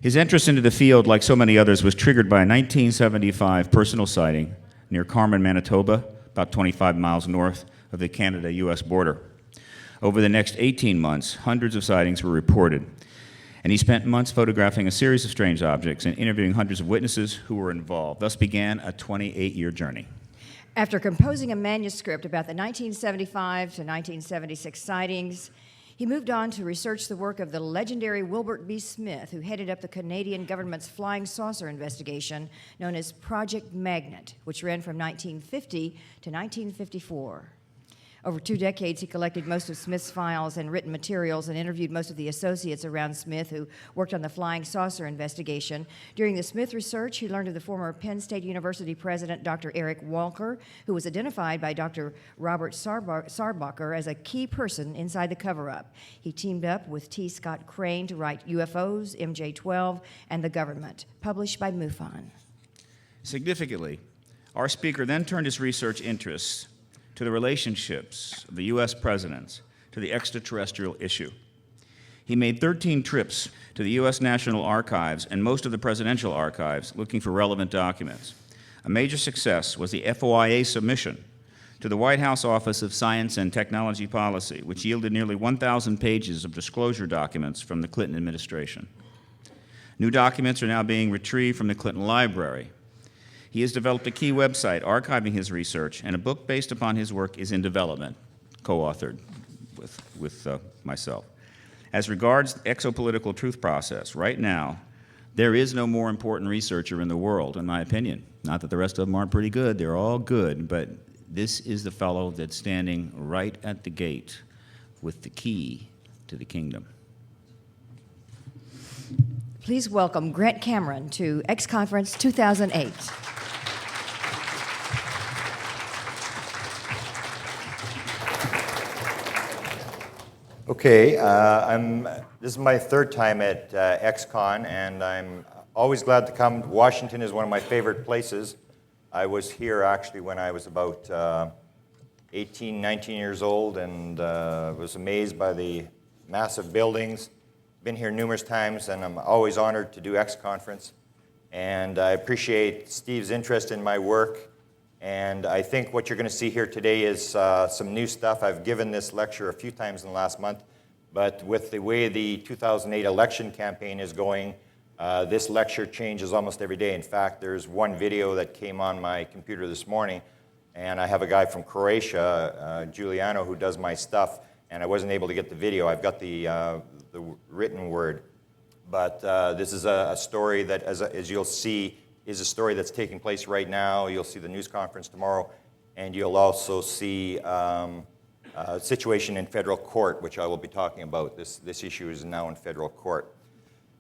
His interest into the field, like so many others, was triggered by a 1975 personal sighting near Carman, Manitoba, about 25 miles north of the Canada-US border. Over the next 18 months, hundreds of sightings were reported, and he spent months photographing a series of strange objects and interviewing hundreds of witnesses who were involved. Thus began a 28-year journey. After composing a manuscript about the 1975 to 1976 sightings, he moved on to research the work of the legendary Wilbert B. Smith, who headed up the Canadian government's flying saucer investigation known as Project Magnet, which ran from 1950 to 1954. Over 2 decades, he collected most of Smith's files and written materials and interviewed most of the associates around Smith who worked on the flying saucer investigation. During the Smith research, he learned of the former Penn State University president, Dr. Eric Walker, who was identified by Dr. Robert Sarbacher as a key person inside the cover-up. He teamed up with T. Scott Crane to write UFOs, MJ-12, and the Government, published by MUFON. Significantly, our speaker then turned his research interests to the relationships of the U.S. presidents to the extraterrestrial issue. He made 13 trips to the U.S. National Archives and most of the presidential archives looking for relevant documents. A major success was the FOIA submission to the White House Office of Science and Technology Policy, which yielded nearly 1,000 pages of disclosure documents from the Clinton administration. New documents are now being retrieved from the Clinton Library. He has developed a key website archiving his research, and a book based upon his work is in development, co-authored with myself. As regards the exopolitical truth process, right now, there is no more important researcher in the world, in my opinion. Not that the rest of them aren't pretty good, they're all good, but this is the fellow that's standing right at the gate with the key to the kingdom. Please welcome Grant Cameron to X Conference 2008. Okay, this is my 3rd time at XCon, and I'm always glad to come. Washington is one of my favorite places. I was here actually when I was about 18, 19 years old, and was amazed by the massive buildings. Been here numerous times, and I'm always honored to do X Conference. And I appreciate Steve's interest in my work. And I think what you're going to see here today is some new stuff. I've given this lecture a few times in the last month, but with the way the 2008 election campaign is going, this lecture changes almost every day. In fact, there's one video that came on my computer this morning, and I have a guy from Croatia, Giuliano, who does my stuff, and I wasn't able to get the video. I've got the written word. But this is a story that, as you'll see, is a story that's taking place right now. You'll see the news conference tomorrow, and you'll also see a situation in federal court, which I will be talking about. This issue is now in federal court.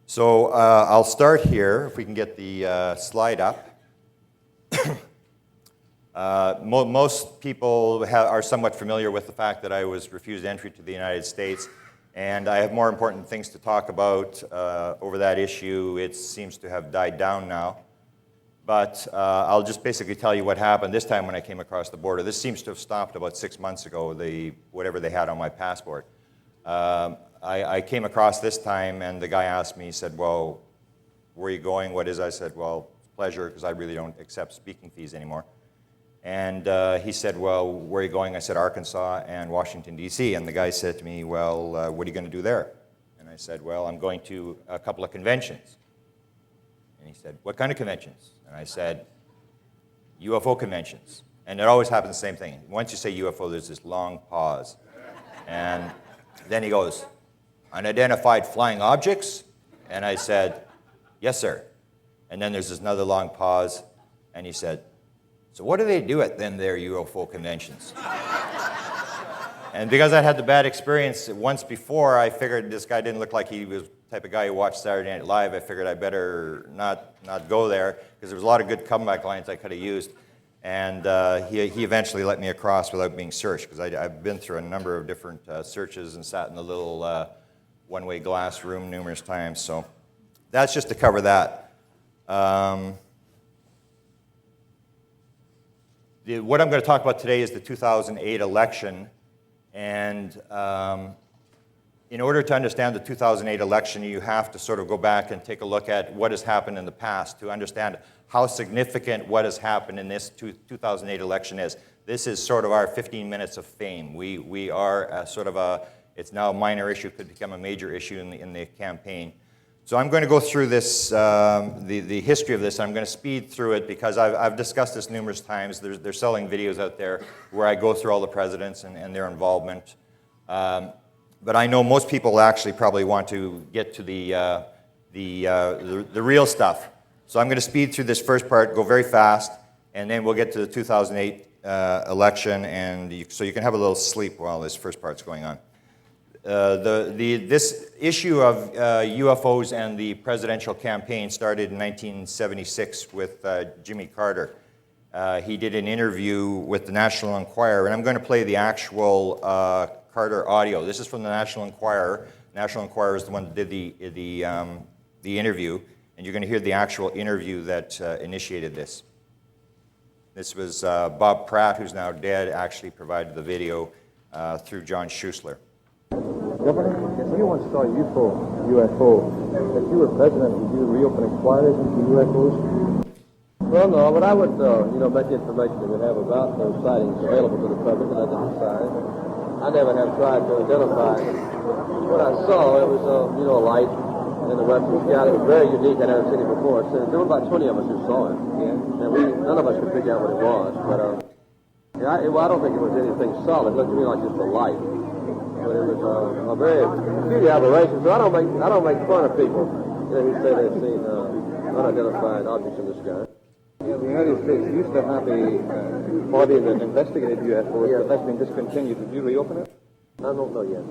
So I'll start here, if we can get the slide up. Most people are somewhat familiar with the fact that I was refused entry to the United States, and I have more important things to talk about over that issue. It seems to have died down now. But I'll just basically tell you what happened this time when I came across the border. This seems to have stopped about 6 months ago, whatever they had on my passport. I came across this time, and the guy asked me, he said, well, where are you going? What is it? I said, well, pleasure, because I really don't accept speaking fees anymore. And he said, well, where are you going? I said, Arkansas and Washington, D.C. And the guy said to me, well, what are you going to do there? And I said, well, I'm going to a couple of conventions. And he said, what kind of conventions? And I said, UFO conventions. And it always happens the same thing. Once you say UFO, there's this long pause. And then he goes, unidentified flying objects? And I said, yes, sir. And then there's another long pause, and he said, so what do they do at them their UFO conventions? And because I had the bad experience once before, I figured this guy didn't look like he was the type of guy who watched Saturday Night Live. I figured I better not go there, because there was a lot of good comeback lines I could have used. And he eventually let me across without being searched, because I've been through a number of different searches and sat in the little one-way glass room numerous times. So that's just to cover that. What I'm going to talk about today is the 2008 election. And in order to understand the 2008 election, you have to sort of go back and take a look at what has happened in the past to understand how significant what has happened in this 2008 election is. This is sort of our 15 minutes of fame. We are sort of a, it's now a minor issue, could become a major issue in the campaign. So I'm going to go through this, the history of this. I'm going to speed through it because I've discussed this numerous times. They're selling videos out there where I go through all the presidents and their involvement. But I know most people actually probably want to get to the real stuff. So I'm going to speed through this first part, go very fast, and then we'll get to the 2008 election, and so you can have a little sleep while this first part's going on. This issue of UFOs and the presidential campaign started in 1976 with Jimmy Carter. He did an interview with the National Enquirer, and I'm going to play the actual Carter audio. This is from the National Enquirer. National Enquirer is the one that did the interview, and you're going to hear the actual interview that initiated this. This was Bob Pratt, who's now dead, actually provided the video through John Schuessler. Governor, if you once saw a UFO, if you were president, would you reopen inquiries into UFOs? Well, no, but I would, make the information that we have about those sightings available to the public and identify. I never have tried to identify what I saw. It was, a light in the western sky. It was very unique. I'd never seen it before. So there were about 20 of us who saw it. Yeah. And none of us could figure out what it was. But I don't think it was anything solid. It looked to me like just a light. But it was a very beauty aberration. So I don't make fun of people who say they've seen unidentified objects in the sky. Yeah, the United States used to have a body that investigated UFOs, but that's been discontinued. Did you reopen it? I don't know yet.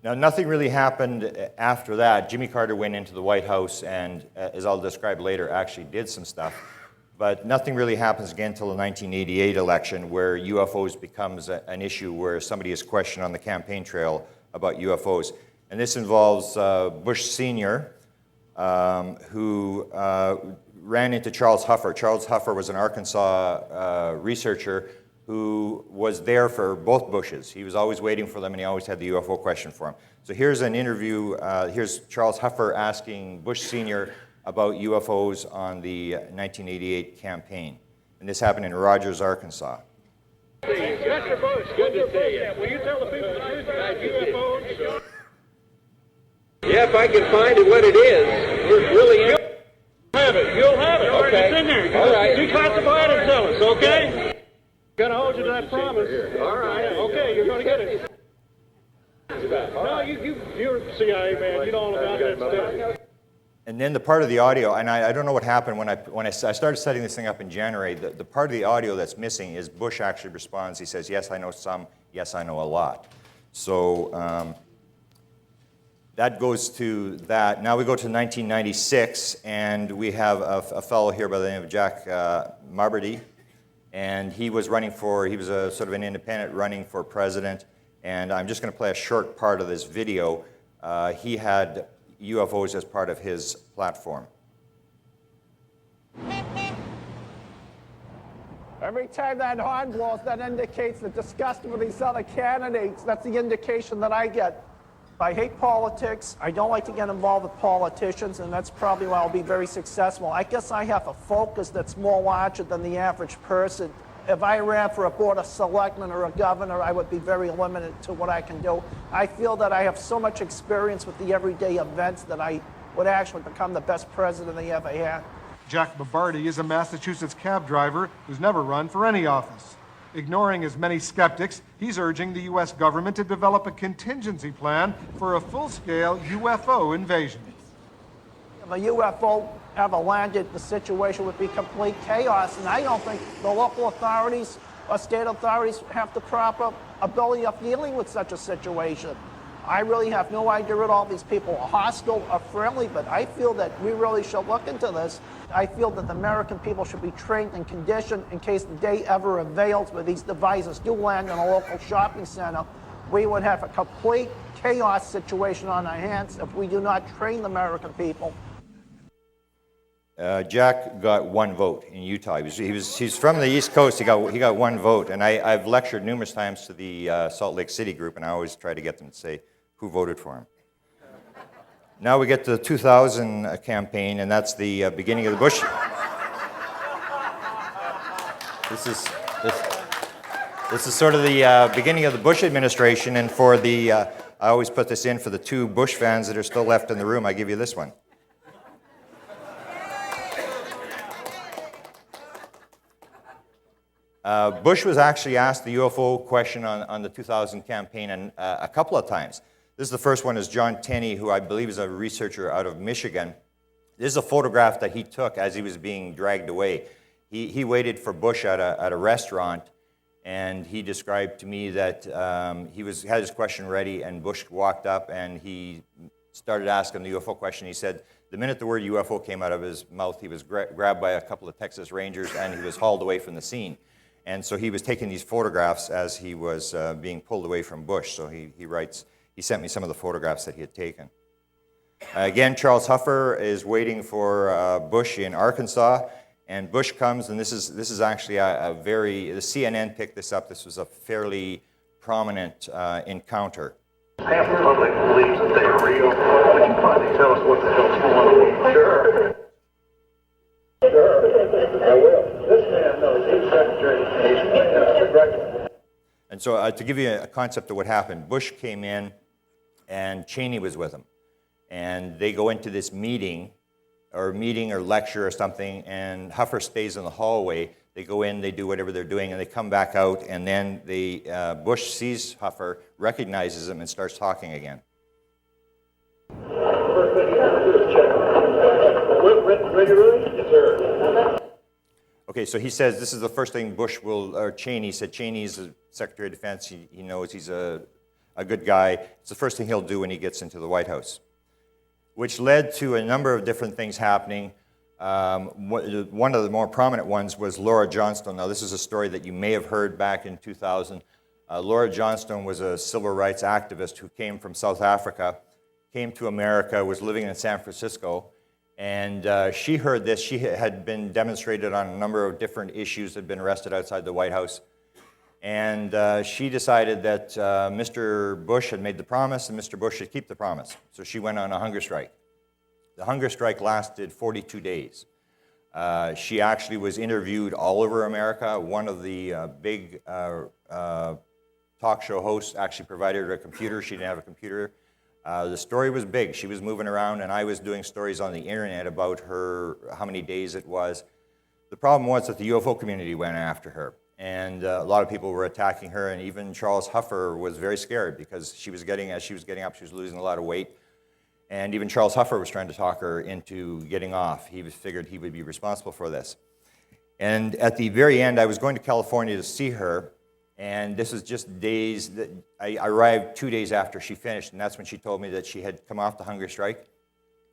Now, nothing really happened after that. Jimmy Carter went into the White House and, as I'll describe later, actually did some stuff. But nothing really happens again until the 1988 election, where UFOs becomes an issue where somebody is questioned on the campaign trail about UFOs. And this involves Bush Sr., who ran into Charles HUFFER. Charles HUFFER was an Arkansas researcher who was there for both Bushes. He was always waiting for them, and he always had the UFO question for him. So here's an interview. Here's Charles HUFFER asking Bush Sr. about UFOs on the 1988 campaign. And this happened in Rogers, Arkansas. Mr. Bush, good to see you. Will you tell the people the truth about UFOs? Yeah, if I can find it, what it is. Really, you'll have it. You'll have it. Okay. It's in there. All right. Declassify it and tell us, okay? Gonna hold you to that promise. All right. Okay, you're gonna get it. No, you're a CIA man. You know all about that stuff. And then the part of the audio, and I don't know what happened when I started setting this thing up in January, the part of the audio that's missing is Bush actually responds. He says, yes, I know some, yes, I know a lot. So that goes to that. Now we go to 1996, and we have a fellow here by the name of Jack Marberdy, and he was a sort of an independent running for president, and I'm just going to play a short part of this video. He had UFOs as part of his platform. Every time that horn blows, that indicates the disgust for these other candidates. That's the indication that I get. I hate politics. I don't like to get involved with politicians, and that's probably why I'll be very successful. I guess I have a focus that's more larger than the average person. If I ran for a board of selectmen or a governor, I would be very limited to what I can do. I feel that I have so much experience with the everyday events that I would actually become the best president they ever had. Jack Babardi is a Massachusetts cab driver who's never run for any office. Ignoring his many skeptics, he's urging the U.S. government to develop a contingency plan for a full-scale UFO invasion. If a UFO ever landed, the situation would be complete chaos, and I don't think the local authorities or state authorities have the proper ability of dealing with such a situation. I really have no idea what all these people are hostile or friendly, but I feel that we really should look into this. I feel that the American people should be trained and conditioned in case the day ever avails where these devices do land in a local shopping center. We would have a complete chaos situation on our hands if we do not train the American people. Jack got one vote in Utah. He's from the East Coast. He got one vote, and I've lectured numerous times to the Salt Lake City group, and I always try to get them to say who voted for him. Now we get to the 2000 campaign, and that's the beginning of the Bush. This is sort of the beginning of the Bush administration, and for the I always put this in for the 2 Bush fans that are still left in the room. I give you this one. Bush was actually asked the UFO question on the 2000 campaign and, a couple of times. This is the first one is John Tenney, who I believe is a researcher out of Michigan. This is a photograph that he took as he was being dragged away. He waited for Bush at a restaurant, and he described to me that had his question ready, and Bush walked up and he started asking the UFO question. He said the minute the word UFO came out of his mouth, he was grabbed by a couple of Texas Rangers and he was hauled away from the scene. And so he was taking these photographs as he was being pulled away from Bush. So he writes, he sent me some of the photographs that he had taken. Again, Charles HUFFER is waiting for Bush in Arkansas, and Bush comes, and this is actually the CNN picked this up. This was a fairly prominent encounter. Half the public believes that they are real. Would you finally tell us what the hell's going on? Sure. Sure, I will. This man knows he's Secretary of State. And so to give you a concept of what happened, Bush came in and Cheney was with him. And they go into this meeting or lecture or something, and HUFFER stays in the hallway. They go in, they do whatever they're doing, and they come back out, and then Bush sees HUFFER, recognizes him, and starts talking again. Yes, sir. Okay, so he says this is the first thing Cheney said. Cheney's the Secretary of Defense. He knows he's a good guy. It's the first thing he'll do when he gets into the White House, which led to a number of different things happening. One of the more prominent ones was Laura Johnstone. Now, this is a story that you may have heard back in 2000. Laura Johnstone was a civil rights activist who came from South Africa, came to America, was living in San Francisco, and she heard this. She had been demonstrated on a number of different issues, had been arrested outside the White House. And she decided that Mr. Bush had made the promise and Mr. Bush should keep the promise. So she went on a hunger strike. The hunger strike lasted 42 days. She actually was interviewed all over America. One of the big talk show hosts actually provided her a computer. She didn't have a computer. The story was big. She was moving around, and I was doing stories on the internet about her, how many days it was. The problem was that the UFO community went after her. And a lot of people were attacking her, and even Charles HUFFER was very scared because as she was getting up, she was losing a lot of weight. And even Charles HUFFER was trying to talk her into getting off. He figured he would be responsible for this. And at the very end, I was going to California to see her, and this was just days that I arrived 2 days after she finished, and that's when she told me that she had come off the hunger strike.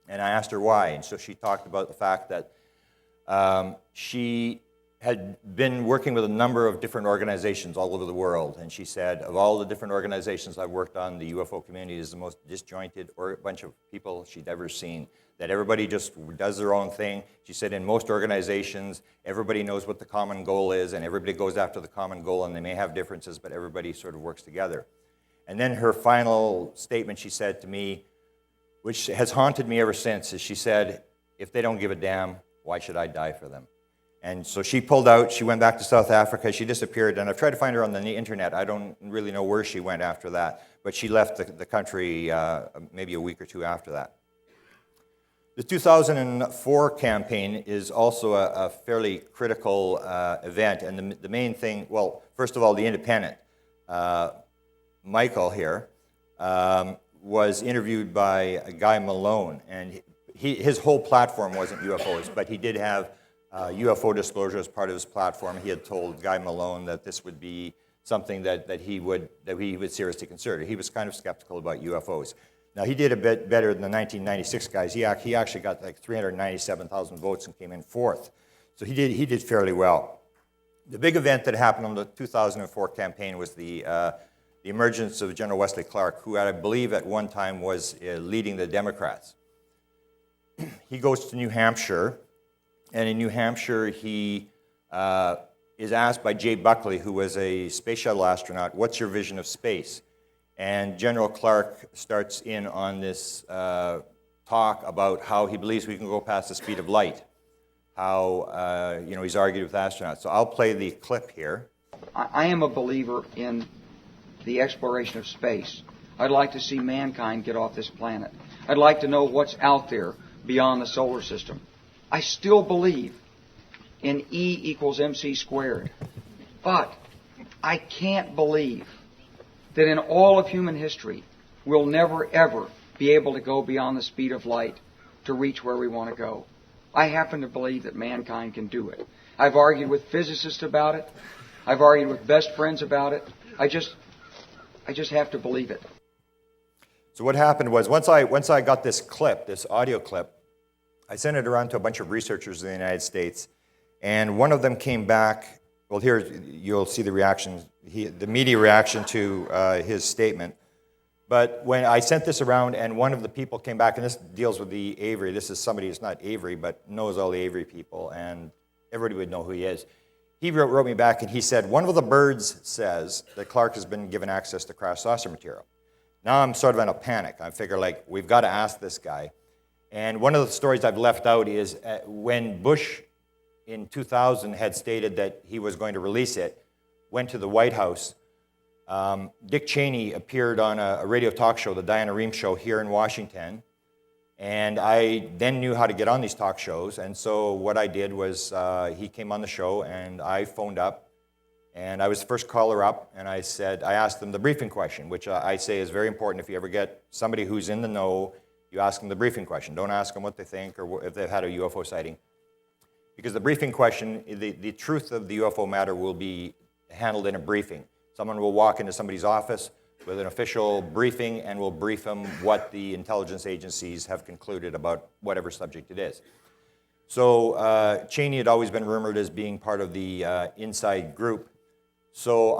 And I asked her why, and so she talked about the fact that she had been working with a number of different organizations all over the world, and she said, of all the different organizations I've worked on, the UFO community is the most disjointed bunch of people she'd ever seen, that everybody just does their own thing. She said in most organizations, everybody knows what the common goal is, and everybody goes after the common goal, and they may have differences, but everybody sort of works together. And then her final statement she said to me, which has haunted me ever since, is she said, if they don't give a damn, why should I die for them? And so she pulled out, she went back to South Africa, she disappeared, and I've tried to find her on the internet. I don't really know where she went after that, but she left the country maybe a week or two after that. The 2004 campaign is also a fairly critical event, and the main thing, well, first of all, the Independent, Michael here, was interviewed by Guy Malone, and his whole platform wasn't UFOs, but he did have UFO disclosure as part of his platform. He had told Guy Malone that this would be something that he would seriously consider. He was kind of skeptical about UFOs. Now, he did a bit better than the 1996 guys. He actually got like 397,000 votes and came in fourth. So he did fairly well. The big event that happened on the 2004 campaign was the emergence of General Wesley Clark, who I believe at one time was leading the Democrats. He goes to New Hampshire, And in New Hampshire, he is asked by Jay Buckley, who was a space shuttle astronaut, what's your vision of space? And General Clark starts in on this talk about how he believes we can go past the speed of light, how he's argued with astronauts. So I'll play the clip here. I am a believer in the exploration of space. I'd like to see mankind get off this planet. I'd like to know what's out there beyond the solar system. I still believe in E equals MC squared. But I can't believe that in all of human history, we'll never, ever be able to go beyond the speed of light to reach where we want to go. I happen to believe that mankind can do it. I've argued with physicists about it. I've argued with best friends about it. I just have to believe it. So what happened was, once I got this clip, this audio clip, I sent it around to a bunch of researchers in the United States, and one of them came back. Well, here you'll see the reaction, the media reaction to his statement. But when I sent this around, and one of the people came back, and this deals with the Avery. This is somebody who's not Avery, but knows all the Avery people, and everybody would know who he is. He wrote me back, and he said, one of the birds says that Clark has been given access to crash saucer material. Now I'm sort of in a panic. I figure, like, we've got to ask this guy. And one of the stories I've left out is when Bush in 2000 had stated that he was going to release it, went to the White House, Dick Cheney appeared on a radio talk show, the Diana Rehm Show, here in Washington. And I then knew how to get on these talk shows. And so what I did was he came on the show, and I phoned up. And I was the first caller up, and I asked them the briefing question, which I say is very important. If you ever get somebody who's in the know, you ask them the briefing question. Don't ask them what they think or if they've had a UFO sighting. Because the briefing question, the truth of the UFO matter will be handled in a briefing. Someone will walk into somebody's office with an official briefing and will brief them what the intelligence agencies have concluded about whatever subject it is. So Cheney had always been rumored as being part of the inside group. So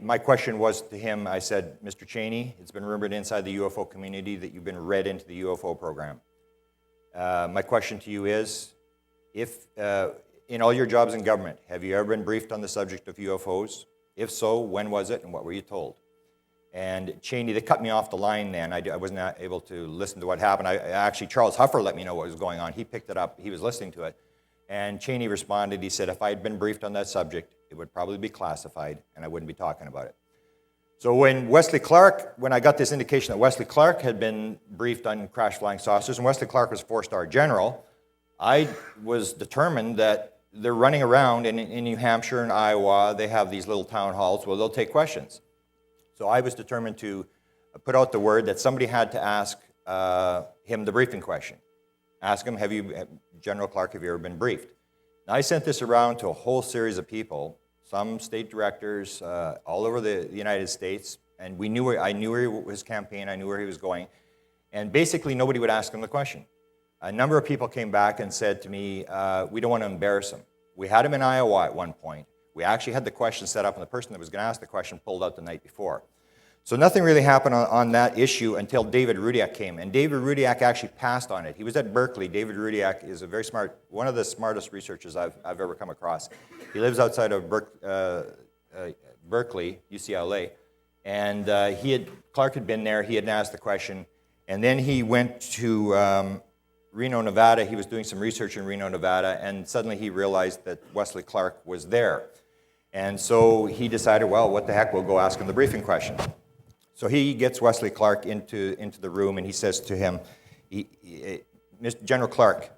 my question was to him, I said, Mr. Cheney, it's been rumored inside the UFO community that you've been read into the UFO program. My question to you is, if in all your jobs in government, have you ever been briefed on the subject of UFOs? If so, when was it and what were you told? And Cheney, they cut me off the line then. I was not able to listen to what happened. Actually, Charles HUFFER let me know what was going on. He picked it up. He was listening to it. And Cheney responded. He said, if I had been briefed on that subject, it would probably be classified, and I wouldn't be talking about it. So when I got this indication that Wesley Clark had been briefed on crash flying saucers, and Wesley Clark was a 4-star general, I was determined that they're running around in New Hampshire and Iowa. They have these little town halls where they'll take questions. So I was determined to put out the word that somebody had to ask him the briefing question. Ask him, General Clark, have you ever been briefed? Now, I sent this around to a whole series of people, some state directors all over the United States, and I knew where his campaign, I knew where he was going, and basically nobody would ask him the question. A number of people came back and said to me, we don't want to embarrass him. We had him in Iowa at one point. We actually had the question set up, and the person that was going to ask the question pulled out the night before. So nothing really happened on that issue until David Rudiak came, and David Rudiak actually passed on it. He was at Berkeley. David Rudiak is a very smart, one of the smartest researchers I've ever come across. He lives outside of Berkeley, UCLA, and Clark had been there. He had asked the question, and then he went to Reno, Nevada. He was doing some research in Reno, Nevada, and suddenly he realized that Wesley Clark was there. And so he decided, well, what the heck, we'll go ask him the briefing question. So he gets Wesley Clark into the room, and he says to him, Mr. General Clark,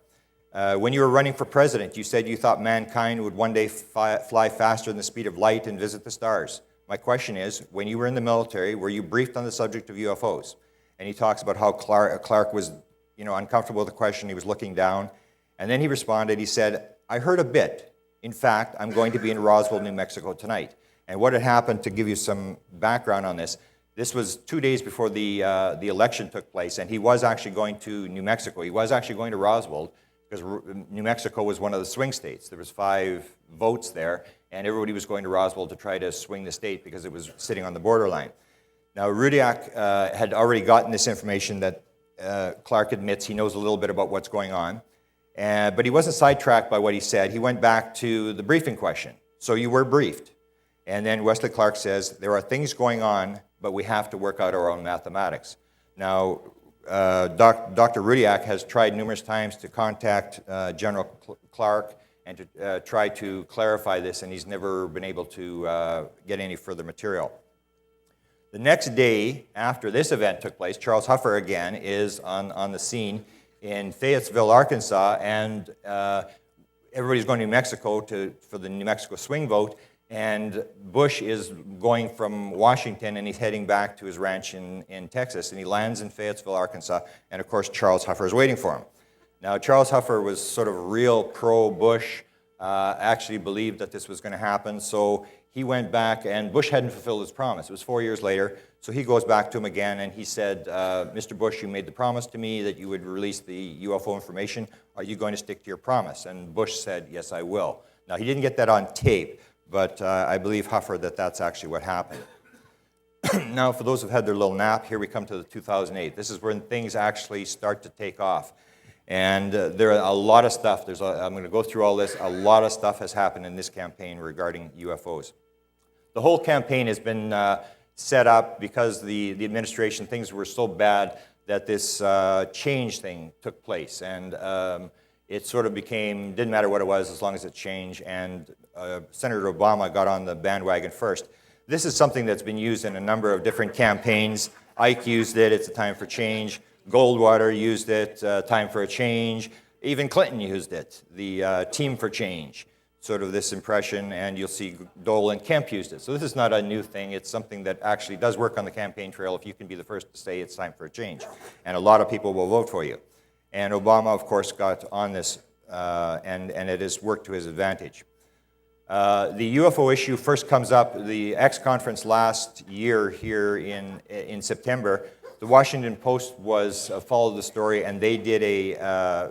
when you were running for president, you said you thought mankind would one day fly faster than the speed of light and visit the stars. My question is, when you were in the military, were you briefed on the subject of UFOs? And he talks about how Clark was uncomfortable with the question. He was looking down. And then he responded, he said, I heard a bit. In fact, I'm going to be in Roswell, New Mexico tonight. And what had happened, to give you some background on this was 2 days before the election took place, and he was actually going to New Mexico. He was actually going to Roswell because New Mexico was one of the swing states. There was 5 votes there, and everybody was going to Roswell to try to swing the state because it was sitting on the borderline. Now, Rudiak had already gotten this information that Clark admits he knows a little bit about what's going on. But he wasn't sidetracked by what he said. He went back to the briefing question. So you were briefed. And then Wesley Clark says, there are things going on, but we have to work out our own mathematics. Now, Dr. Rudiak has tried numerous times to contact General Clark and to try to clarify this, and he's never been able to get any further material. The next day after this event took place, Charles HUFFER again is on the scene in Fayetteville, Arkansas, and everybody's going to New Mexico for the New Mexico swing vote, and Bush is going from Washington, and he's heading back to his ranch in Texas, and he lands in Fayetteville, Arkansas, and of course Charles HUFFER is waiting for him. Now, Charles HUFFER was sort of real pro-Bush, actually believed that this was going to happen, so he went back, and Bush hadn't fulfilled his promise. It was 4 years later, so he goes back to him again, and he said, Mr. Bush, you made the promise to me that you would release the UFO information. Are you going to stick to your promise? And Bush said, yes, I will. Now, he didn't get that on tape, but I believe HUFFER that that's actually what happened. Now, for those who've had their little nap, here we come to the 2008. This is when things actually start to take off. And there are a lot of stuff. I'm going to go through all this. A lot of stuff has happened in this campaign regarding UFOs. The whole campaign has been set up because the administration, things were so bad that this change thing took place. And it sort of became, didn't matter what it was as long as it changed. And Senator Obama got on the bandwagon first. This is something that's been used in a number of different campaigns. Ike used it. It's a time for change. Goldwater used it, time for a change. Even Clinton used it, the team for change, sort of this impression, and you'll see Dole and Kemp used it. So this is not a new thing. It's something that actually does work on the campaign trail if you can be the first to say it's time for a change. And a lot of people will vote for you. And Obama, of course, got on this, and it has worked to his advantage. The UFO issue first comes up, the X conference last year here in September. The Washington Post followed the story, and they did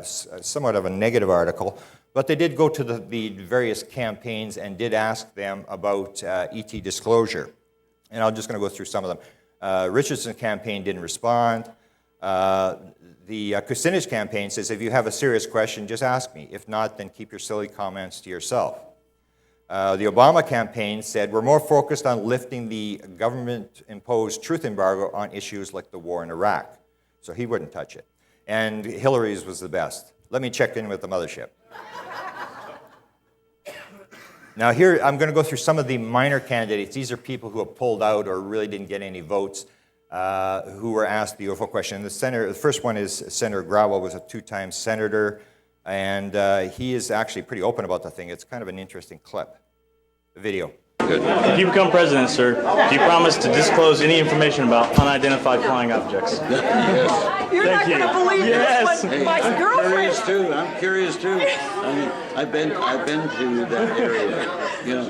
somewhat of a negative article, but they did go to the various campaigns and did ask them about ET disclosure. And I'm just going to go through some of them. Richardson's campaign didn't respond. The KUCINICH campaign says, if you have a serious question, just ask me. If not, then keep your silly comments to yourself. The Obama campaign said, we're more focused on lifting the government-imposed truth embargo on issues like the war in Iraq. So he wouldn't touch it. And Hillary's was the best. Let me check in with the mothership. Now here, I'm going to go through some of the minor candidates. These are people who have pulled out or really didn't get any votes, who were asked the UFO question. The first one is Senator Grauwell, was a two-time senator, and he is actually pretty open about the thing. It's kind of an interesting clip. The video. Good. If you become president, sir, do you promise to disclose any information about unidentified flying objects? Yes. You're not going to believe this, but my girlfriend. I'm curious too. I mean, I've been to that area. You know,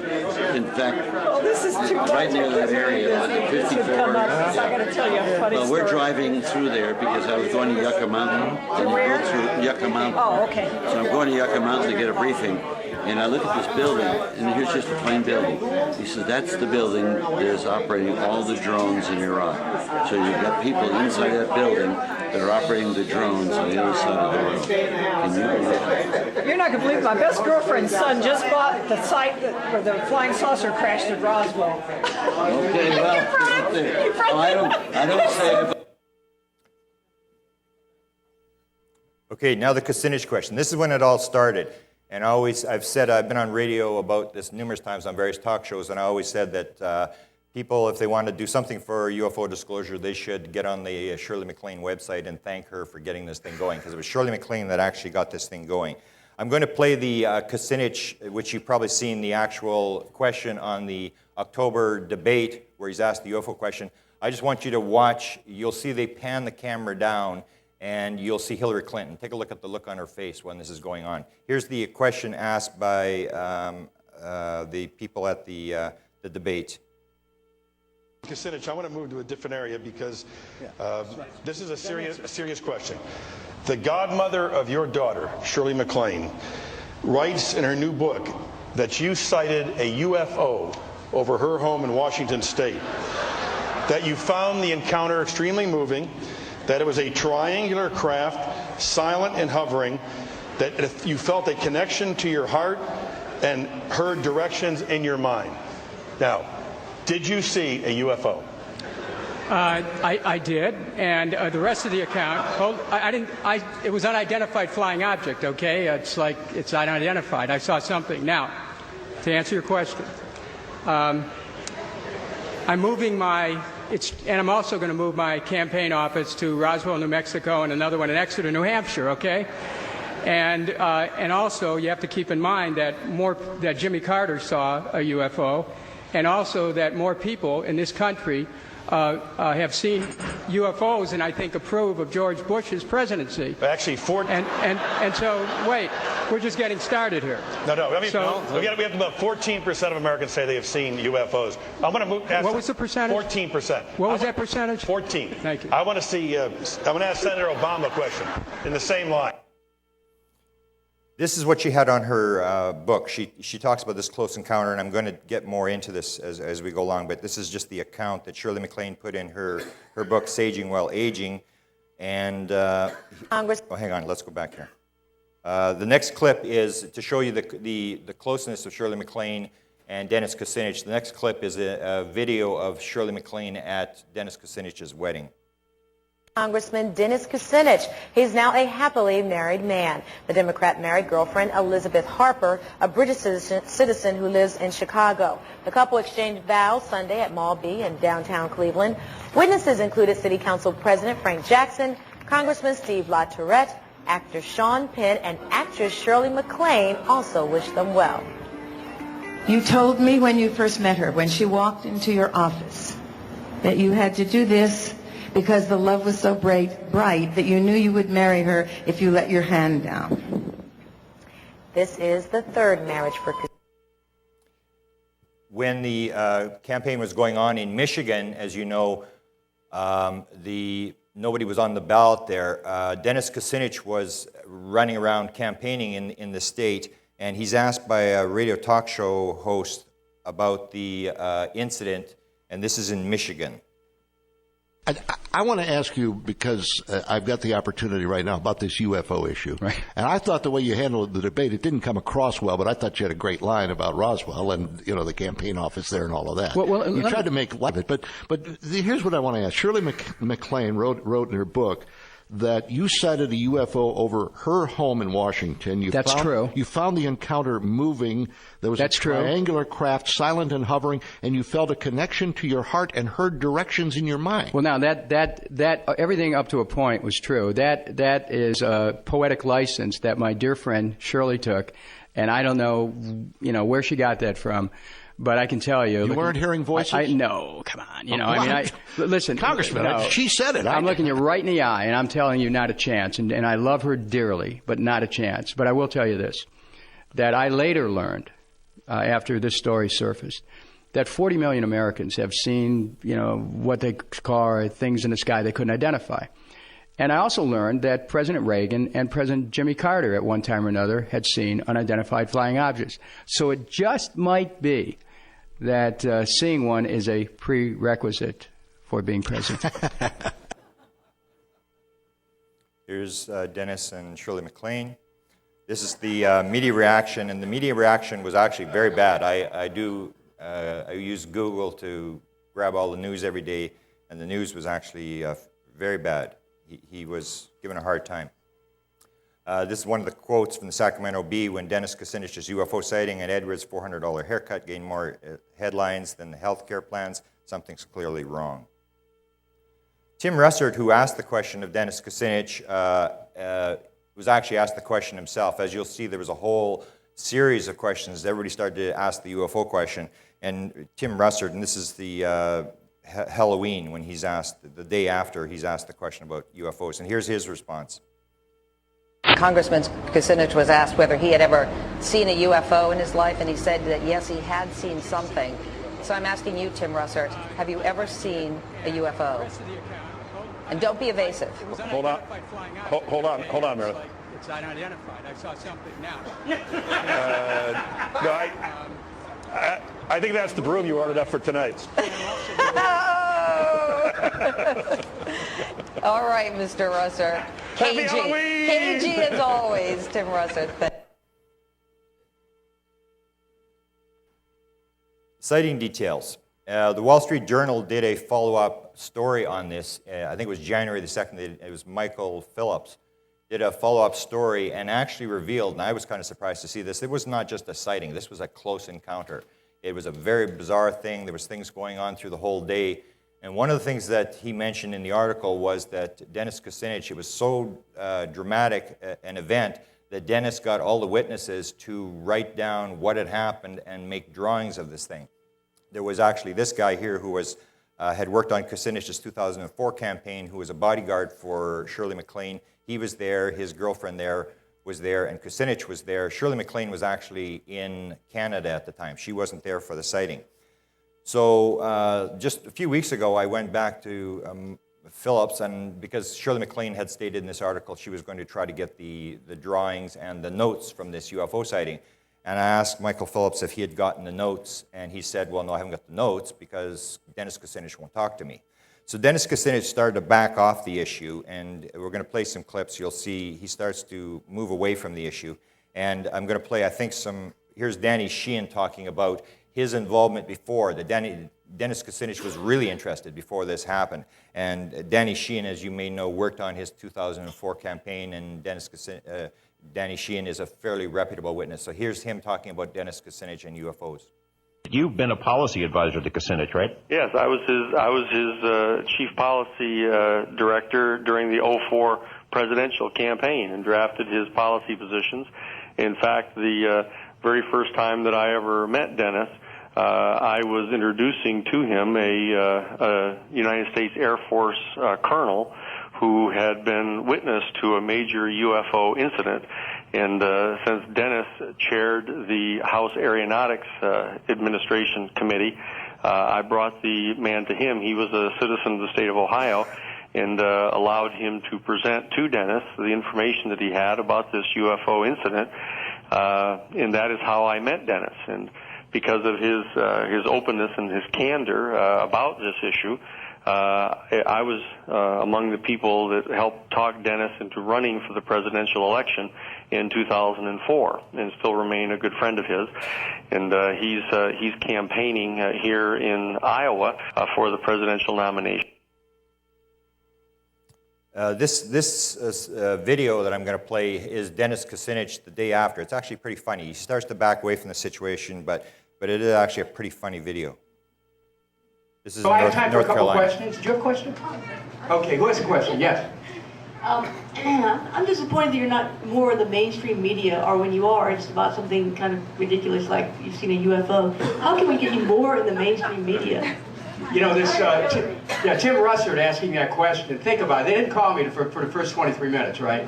in fact, this is too right near that area, 54. I got to tell you a funny story. We're driving through there because I was going to Yucca Mountain. And you go through Yucca Mountain. Oh, okay. So I'm going to Yucca Mountain to get a briefing. And I look at this building, and here's just a plain building. He says, that's the building that is operating all the drones in Iraq. So you've got people inside that building that are operating the drones on the other side of the world. Can you believe it? You're not going to believe my best girlfriend's son just bought the site where the flying saucer crashed at Roswell. Okay, well, I don't say it. Okay, now the KUCINICH question. This is when it all started. And I've said, I've been on radio about this numerous times on various talk shows, and I always said that people, if they want to do something for UFO disclosure, they should get on the Shirley MacLaine website and thank her for getting this thing going, because it was Shirley MacLaine that actually got this thing going. I'm going to play the KUCINICH, which you've probably seen the actual question on the October debate, where he's asked the UFO question. I just want you to watch. You'll see they pan the camera down, and you'll see Hillary Clinton. Take a look at the look on her face when this is going on. Here's the question asked by the people at the debate. KUCINICH, I want to move to a different area because this is a serious question. The godmother of your daughter, Shirley MacLaine, writes in her new book that you cited a UFO over her home in Washington State, that you found the encounter extremely moving, that it was a triangular craft, silent and hovering, that if you felt a connection to your heart and heard directions in your mind. Now, did you see a UFO? I did, and the rest of the account, it was unidentified flying object, okay? It's like, it's unidentified. I saw something. Now, to answer your question, I'm moving and I'm also going to move my campaign office to Roswell, New Mexico, and another one in Exeter, New Hampshire, okay? And also, you have to keep in mind that that Jimmy Carter saw a UFO, and also that more people in this country have seen UFOs and I think approve of George Bush's presidency. Actually, and so wait, we're just getting started here. No. I mean, we have about 14% of Americans say they have seen UFOs. I'm going to move. What was the percentage? 14%. What was that percentage? 14. Thank you. I want to see. I'm going to ask Senator Obama a question in the same line. This is what she had on her book. She talks about this close encounter, and I'm going to get more into this as we go along, but this is just the account that Shirley MacLaine put in her book, Saging While Aging. And, hang on, let's go back here. The next clip is to show you the closeness of Shirley MacLaine and Dennis Kucinich. The next clip is a video of Shirley MacLaine at Dennis Kucinich's wedding. Congressman Dennis Kucinich. He's now a happily married man. The Democrat married girlfriend Elizabeth Harper, a British citizen who lives in Chicago. The couple exchanged vows Sunday at Mall B in downtown Cleveland. Witnesses included City Council President Frank Jackson, Congressman Steve LaTourette, actor Sean Penn, and actress Shirley MacLaine also wished them well. You told me when you first met her, when she walked into your office, that you had to do this because the love was so bright that you knew you would marry her if you let your hand down. This is the third marriage for Kucinich. When the campaign was going on in Michigan, as you know, nobody was on the ballot there. Dennis Kucinich was running around campaigning in the state, and he's asked by a radio talk show host about the incident, and this is in Michigan. I want to ask you, because I've got the opportunity right now, about this UFO issue. Right. And I thought the way you handled the debate, it didn't come across well, but I thought you had a great line about Roswell and, you know, the campaign office there and all of that. Well, you tried to make light of it, but here's what I want to ask. Shirley MacLaine wrote in her book that you sighted a UFO over her home in Washington. That's true. You found the encounter moving. There was a triangular craft, silent and hovering, and you felt a connection to your heart and heard directions in your mind. Well, now that everything up to a point was true. That is a poetic license that my dear friend Shirley took, and I don't know, where she got that from. But I can tell you. You weren't hearing voices? No, come on. Listen. Congressman, she said it. I'm looking you right in the eye, and I'm telling you not a chance. And I love her dearly, but not a chance. But I will tell you this, that I later learned, after this story surfaced, that 40 million Americans have seen, what they call things in the sky they couldn't identify. And I also learned that President Reagan and President Jimmy Carter at one time or another had seen unidentified flying objects. So it just might be that seeing one is a prerequisite for being president. Here's Dennis and Shirley MacLaine. This is the media reaction, and the media reaction was actually very bad. I use Google to grab all the news every day, and the news was actually very bad. He was given a hard time. This is one of the quotes from the Sacramento Bee when Dennis Kucinich's UFO sighting and Edwards' $400 haircut gained more headlines than the health care plans. Something's clearly wrong. Tim Russert, who asked the question of Dennis Kucinich, was actually asked the question himself. As you'll see, there was a whole series of questions. Everybody started to ask the UFO question. And Tim Russert, and this is the Halloween when he's asked, the day after he's asked the question about UFOs. And here's his response. Congressman Kucinich was asked whether he had ever seen a UFO in his life, and he said that yes, he had seen something. So I'm asking you, Tim Russert, have you ever seen a UFO? And don't be evasive. Hold on, Meredith. It's unidentified. I saw something now. I think that's the broom you ordered up for tonight. All right, Mr. Russert. Happy Halloween! KG as always, Tim Russert. Sighting details. The Wall Street Journal did a follow-up story on this. I think it was January the 2nd. It was Michael Phillips did a follow-up story and actually revealed, and I was kind of surprised to see this, it was not just a sighting. This was a close encounter. It was a very bizarre thing. There was things going on through the whole day. And one of the things that he mentioned in the article was that Dennis Kucinich, it was so dramatic an event that Dennis got all the witnesses to write down what had happened and make drawings of this thing. There was actually this guy here who was, had worked on Kucinich's 2004 campaign, who was a bodyguard for Shirley MacLaine. He was there, his girlfriend there was there, and Kucinich was there. Shirley MacLaine was actually in Canada at the time. She wasn't there for the sighting. So just a few weeks ago, I went back to Phillips, and because Shirley MacLaine had stated in this article she was going to try to get the drawings and the notes from this UFO sighting. And I asked Michael Phillips if he had gotten the notes, and he said, well, no, I haven't got the notes because Dennis Kucinich won't talk to me. So Dennis Kucinich started to back off the issue, and we're going to play some clips. You'll see he starts to move away from the issue. And I'm going to play, I think, here's Danny Sheehan talking about his involvement before. Dennis Kucinich was really interested before this happened. And Danny Sheehan, as you may know, worked on his 2004 campaign, and Danny Sheehan is a fairly reputable witness. So here's him talking about Dennis Kucinich and UFOs. You've been a policy advisor to Kucinich, right? Yes, I was his chief policy director during the 2004 presidential campaign and drafted his policy positions. In fact, the very first time that I ever met Dennis, I was introducing to him a United States Air Force colonel who had been witness to a major UFO incident. And since Dennis chaired the House Aeronautics Administration Committee, I brought the man to him. He was a citizen of the state of Ohio, and allowed him to present to Dennis the information that he had about this UFO incident. And that is how I met Dennis. And because of his openness and his candor about this issue, I was among the people that helped talk Dennis into running for the presidential election in 2004, and still remain a good friend of his. And he's campaigning here in Iowa for the presidential nomination. This video that I'm going to play is Dennis Kucinich the day after. It's actually pretty funny. He starts to back away from the situation, but it is actually a pretty funny video. This is I have time for a couple Carolina. questions. Do you have a question? Okay, who has a question? Yes. I'm disappointed that you're not more in the mainstream media, or when you are, it's about something kind of ridiculous like you've seen a UFO. How can we get you more in the mainstream media? You know, this, Tim Russert asking that question, think about it. They didn't call me for the first 23 minutes, right?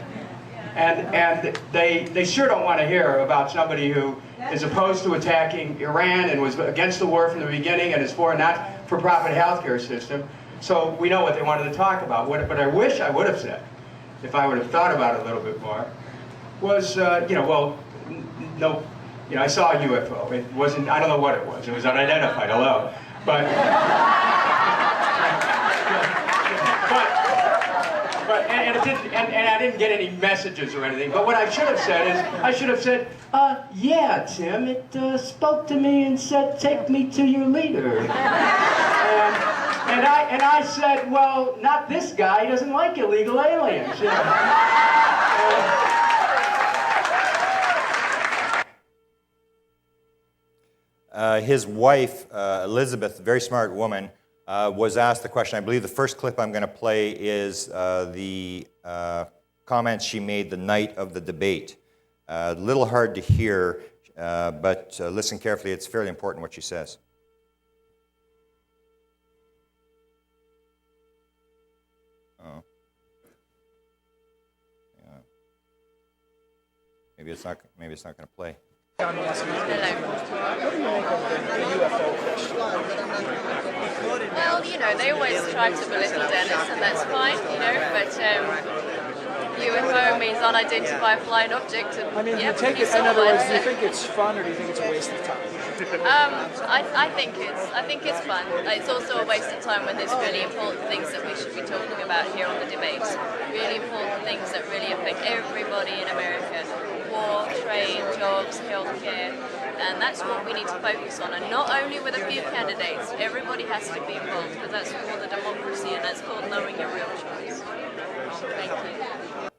And they sure don't want to hear about somebody who is opposed to attacking Iran and was against the war from the beginning and is for a not-for-profit healthcare system. So we know what they wanted to talk about. But I wish I would have said, if I would have thought about it a little bit more, was, I saw a UFO. It wasn't, I don't know what it was. It was unidentified, hello. But I didn't get any messages or anything. But what I should have said is, yeah, Tim, it spoke to me and said, take me to your leader. And I said, well, not this guy. He doesn't like illegal aliens. You know. His wife, Elizabeth, a very smart woman, was asked the question. I believe the first clip I'm going to play is the comments she made the night of the debate. A little hard to hear, but listen carefully. It's fairly important what she says. Oh. Yeah. Maybe it's not going to play. What do you make of the UFO question? Well, they always try to belittle Dennis, and that's fine, but UFO means unidentified flying object. And, I mean, yeah, you take it, in other words, do you think it's fun or do you think it's a waste of time? I think it's fun. It's also a waste of time when there's really important things that we should be talking about here on the debates. Really important things that really affect everybody in America. War, trade, jobs, healthcare, and that's what we need to focus on. And not only with a few candidates, everybody has to be involved because that's called a democracy and that's called knowing your real choice. Thank you.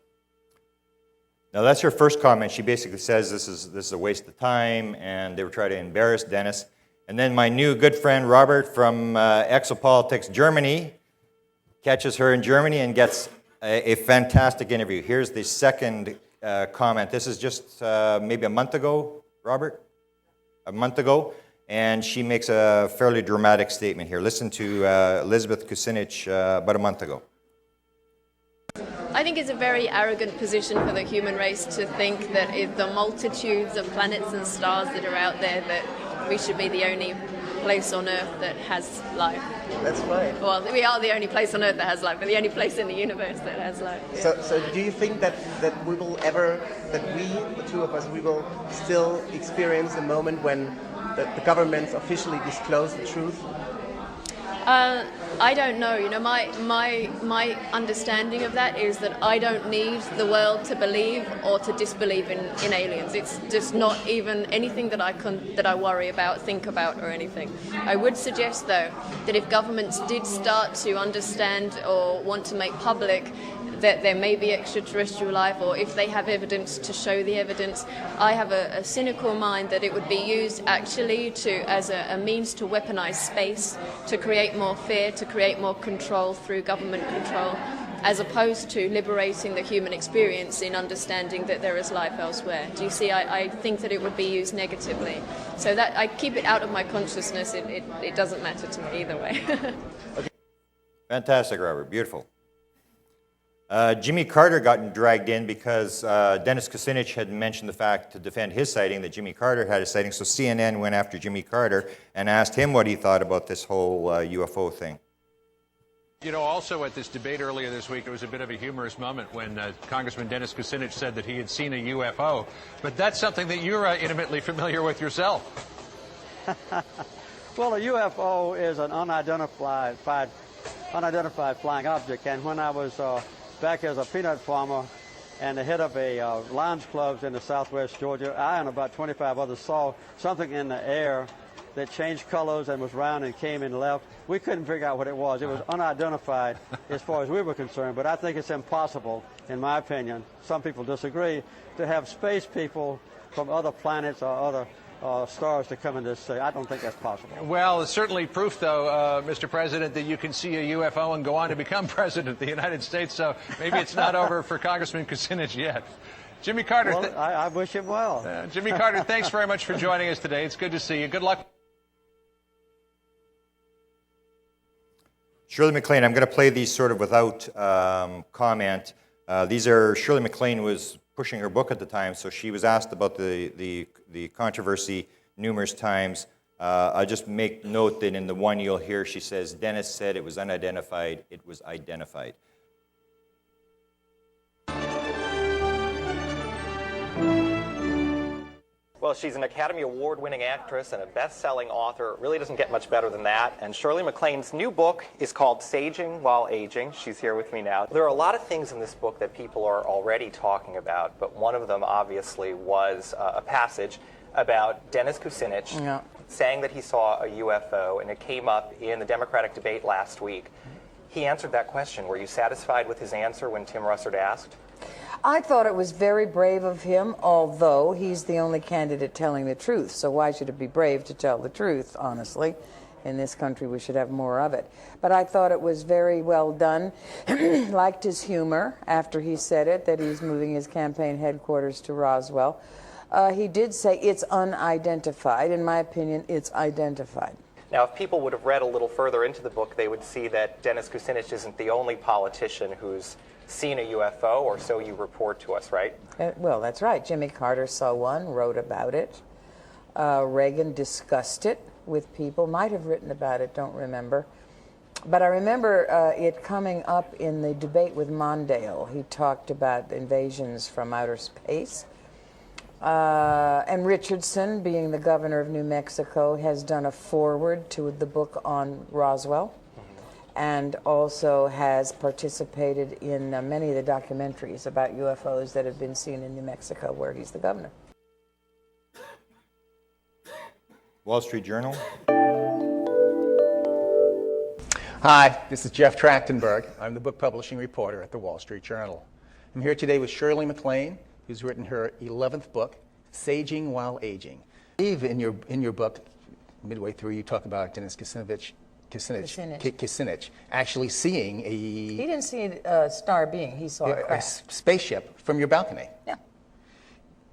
Now that's her first comment. She basically says this is a waste of time, and they were trying to embarrass Dennis. And then my new good friend Robert from Exopolitics Germany catches her in Germany and gets a fantastic interview. Here's the second comment. This is just maybe a month ago, Robert? A month ago. And she makes a fairly dramatic statement here. Listen to Elizabeth Kucinich about a month ago. I think it's a very arrogant position for the human race to think that if the multitudes of planets and stars that are out there, that we should be the only place on Earth that has life. That's right. Well, we are the only place on Earth that has life, but the only place in the universe that has life. Yeah. So do you think that we will ever, that we, the two of us, we will still experience a moment when the governments officially disclose the truth? I don't know. You know, my understanding of that is that I don't need the world to believe or to disbelieve in aliens. It's just not even anything that I worry about, think about, or anything. I would suggest, though, that if governments did start to understand or want to make public that there may be extraterrestrial life, or if they have evidence to show the evidence, I have a cynical mind that it would be used actually as a means to weaponize space, to create more fear, to create more control through government control, as opposed to liberating the human experience in understanding that there is life elsewhere. Do you see? I think that it would be used negatively. So that I keep it out of my consciousness. It doesn't matter to me either way. Okay. Fantastic, Robert. Beautiful. Jimmy Carter got dragged in because Dennis Kucinich had mentioned the fact to defend his sighting that Jimmy Carter had a sighting, so CNN went after Jimmy Carter and asked him what he thought about this whole UFO thing. You know, also at this debate earlier this week, it was a bit of a humorous moment when Congressman Dennis Kucinich said that he had seen a UFO, but that's something that you're intimately familiar with yourself. Well, a UFO is an unidentified flying object, and when I was back as a peanut farmer and the head of a Lions Clubs in the southwest Georgia, I and about 25 others saw something in the air that changed colors and was round and came and left. We couldn't figure out what it was. It was unidentified as far as we were concerned, but I think it's impossible, in my opinion, some people disagree, to have space people from other planets or other stars to come in this city. I don't think that's possible. Well, it's certainly proof, though, Mr. President, that you can see a UFO and go on to become president of the United States, so maybe it's not over for Congressman Kucinich yet. Jimmy Carter. Well, I wish him well. Jimmy Carter, thanks very much for joining us today. It's good to see you. Good luck. Shirley MacLaine, I'm going to play these sort of without comment. These are, Shirley MacLaine was pushing her book at the time, so she was asked about the controversy numerous times. I'll just make note that in the one you'll hear, she says, Dennis said it was unidentified, it was identified. Well, she's an Academy Award-winning actress and a best-selling author. It really doesn't get much better than that. And Shirley MacLaine's new book is called Saging While Aging. She's here with me now. There are a lot of things in this book that people are already talking about, but one of them obviously was a passage about Dennis Kucinich saying that he saw a UFO, and it came up in the Democratic debate last week. He answered that question. Were you satisfied with his answer when Tim Russert asked? I thought it was very brave of him, although he's the only candidate telling the truth. So why should it be brave to tell the truth, honestly? In this country, we should have more of it. But I thought it was very well done. Liked his humor after he said it, that he's moving his campaign headquarters to Roswell. He did say it's unidentified. In my opinion, it's identified. Now, if people would have read a little further into the book, they would see that Dennis Kucinich isn't the only politician who's seen a UFO, or so you report to us, right? Well, that's right. Jimmy Carter saw one, wrote about it. Reagan discussed it with people, might have written about it, don't remember. But I remember it coming up in the debate with Mondale. He talked about invasions from outer space. And Richardson, being the governor of New Mexico, has done a foreword to the book on Roswell, and also has participated in many of the documentaries about UFOs that have been seen in New Mexico, where he's the governor. Wall Street Journal. Hi, this is Jeff Trachtenberg. I'm the book publishing reporter at the Wall Street Journal. I'm here today with Shirley MacLaine, who's written her 11th book, Saging While Aging. I believe in your book, midway through, you talk about Dennis Kucinich actually seeing a... He didn't see a star being, he saw a spaceship from your balcony. Yeah.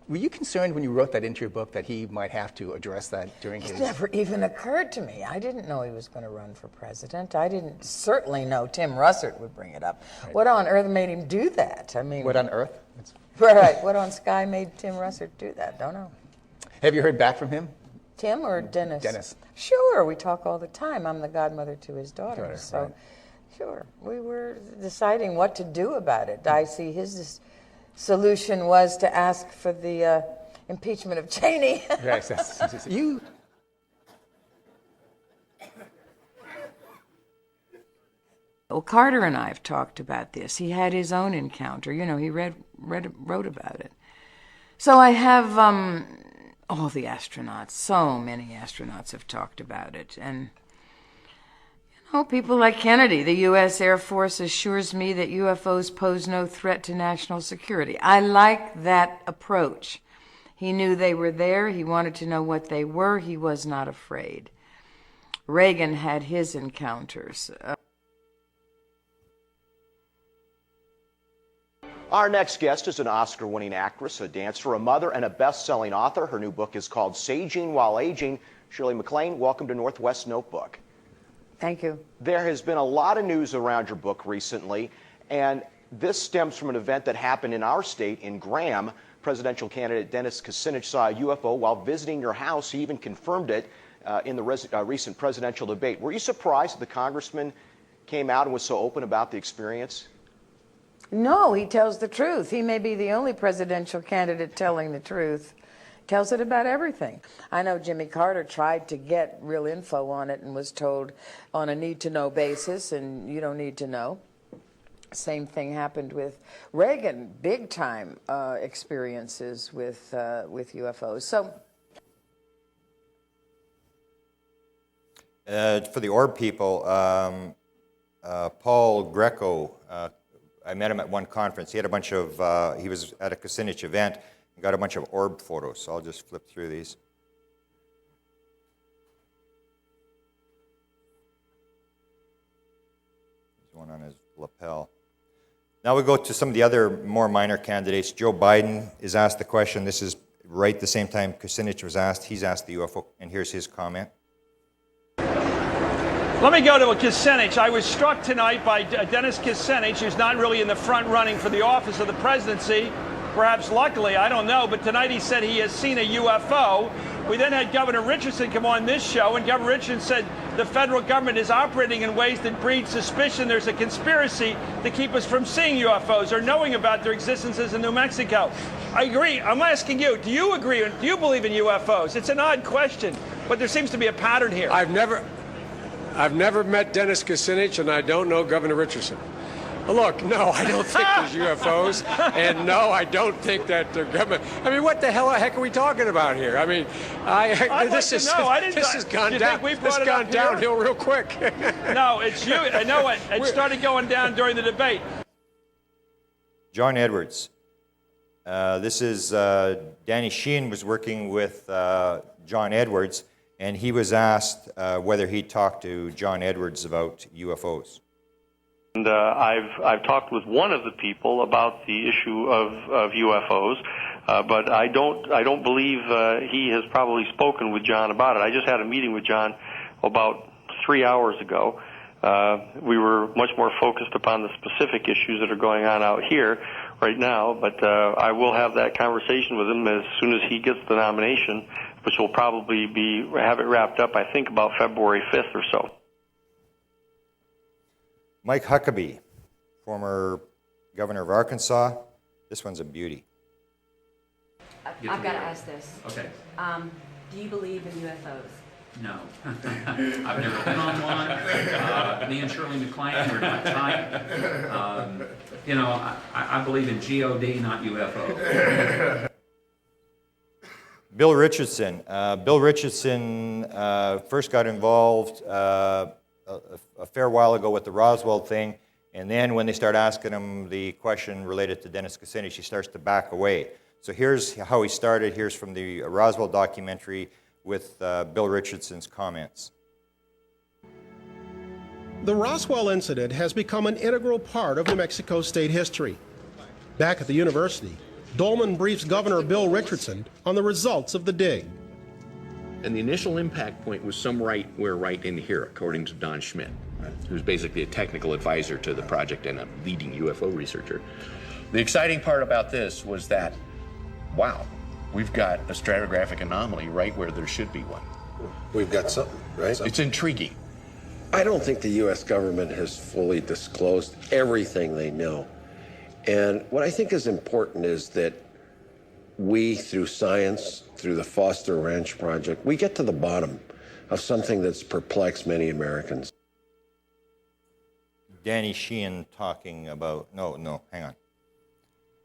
Were you concerned when you wrote that into your book that he might have to address that during his... It never even occurred to me. I didn't know he was going to run for president. I didn't certainly know Tim Russert would bring it up. Right. What on earth made him do that? I mean... What on earth? Right. What on sky made Tim Russert do that? Don't know. Have you heard back from him? Tim or Dennis? Dennis. Sure. We talk all the time. I'm the godmother to his daughter. So, right. Sure. We were deciding what to do about it. I see his solution was to ask for the impeachment of Cheney. Yes, you. Well, Carter and I have talked about this. He had his own encounter. You know, he wrote about it. So I have all the astronauts. So many astronauts have talked about it, and people like Kennedy. The U.S. Air Force assures me that UFOs pose no threat to national security. I like that approach. He knew they were there. He wanted to know what they were. He was not afraid. Reagan had his encounters. Our next guest is an Oscar-winning actress, a dancer, a mother, and a best-selling author. Her new book is called Saging While Aging. Shirley MacLaine, welcome to Northwest Notebook. Thank you. There has been a lot of news around your book recently, and this stems from an event that happened in our state in Graham. Presidential candidate Dennis Kucinich saw a UFO while visiting your house. He even confirmed it in the recent presidential debate. Were you surprised that the congressman came out and was so open about the experience? No, he tells the truth. He may be the only presidential candidate telling the truth. Tells it about everything. I know Jimmy Carter tried to get real info on it and was told on a need-to-know basis, and you don't need to know. Same thing happened with Reagan, big-time experiences with UFOs. So, for the orb people, Paul Greco, I met him at one conference. He had a bunch of, he was at a Kucinich event and got a bunch of orb photos. So I'll just flip through these. There's one on his lapel. Now we go to some of the other more minor candidates. Joe Biden is asked the question. This is right the same time Kucinich was asked. He's asked the UFO, and here's his comment. Let me go to Kucinich. I was struck tonight by Dennis Kucinich, who's not really in the front running for the office of the presidency. Perhaps luckily, I don't know, but tonight he said he has seen a UFO. We then had Governor Richardson come on this show, and Governor Richardson said the federal government is operating in ways that breed suspicion. There's a conspiracy to keep us from seeing UFOs or knowing about their existences in New Mexico. I agree. I'm asking you, do you agree? Do you believe in UFOs? It's an odd question, but there seems to be a pattern here. I've never met Dennis Kucinich, and I don't know Governor Richardson. Look, no, I don't think there's UFOs, and no, I don't think that the government. I mean, what the heck are we talking about here? I mean, this has gone downhill real quick. No, it's you. I know it. It started going down during the debate. John Edwards. This is Danny Sheehan was working with John Edwards, and he was asked whether he talked to John Edwards about UFOs. And I've talked with one of the people about the issue of UFOs, but I don't believe he has probably spoken with John about it. I just had a meeting with John about 3 hours ago. We were much more focused upon the specific issues that are going on out here right now, but I will have that conversation with him as soon as he gets the nomination, which will probably have it wrapped up, I think, about February 5th or so. Mike Huckabee, former governor of Arkansas. This one's a beauty. I've got to ask this. Okay. Do you believe in UFOs? No. I've never been on one. Me and Shirley MacLaine were not tight. You know, I believe in God, not UFO. Bill Richardson. Bill Richardson first got involved a fair while ago with the Roswell thing, and then when they start asking him the question related to Dennis Kucinich, he starts to back away. So here's how he started. Here's from the Roswell documentary with Bill Richardson's comments. The Roswell incident has become an integral part of New Mexico state history. Back at the university, Dolman briefs Governor Bill Richardson on the results of the dig. And the initial impact point was right in here, according to Don Schmidt, who's basically a technical advisor to the project and a leading UFO researcher. The exciting part about this was that, wow, we've got a stratigraphic anomaly right where there should be one. We've got something, right? It's intriguing. I don't think the U.S. government has fully disclosed everything they know. And what I think is important is that we, through science, through the Foster Ranch Project, we get to the bottom of something that's perplexed many Americans. Danny Sheehan talking about, hang on.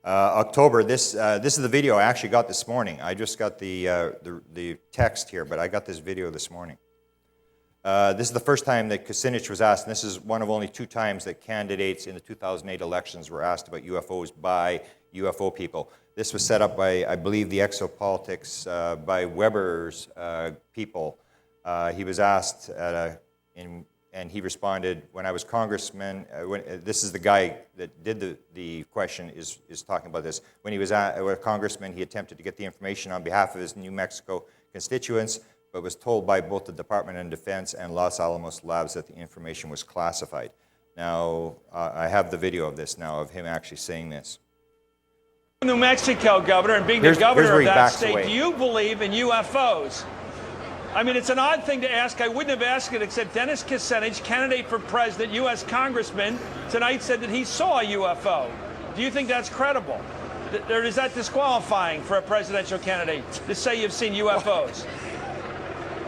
October, this is the video I actually got this morning. I just got the text here, but I got this video this morning. This is the first time that Kucinich was asked, and this is one of only 2 times that candidates in the 2008 elections were asked about UFOs by UFO people. This was set up by, I believe, the Exopolitics, by Weber's people. He was asked, and he responded, when I was congressman, this is the guy that did the question is talking about this. When he was a congressman, he attempted to get the information on behalf of his New Mexico constituents, but was told by both the Department of Defense and Los Alamos Labs that the information was classified. Now, I have the video of this now, of him actually saying this. New Mexico, Governor, and being the governor of that state, do you believe in UFOs? I mean, it's an odd thing to ask. I wouldn't have asked it, except Dennis Kucinich, candidate for president, U.S. congressman, tonight said that he saw a UFO. Do you think that's credible? Or is that disqualifying for a presidential candidate to say you've seen UFOs?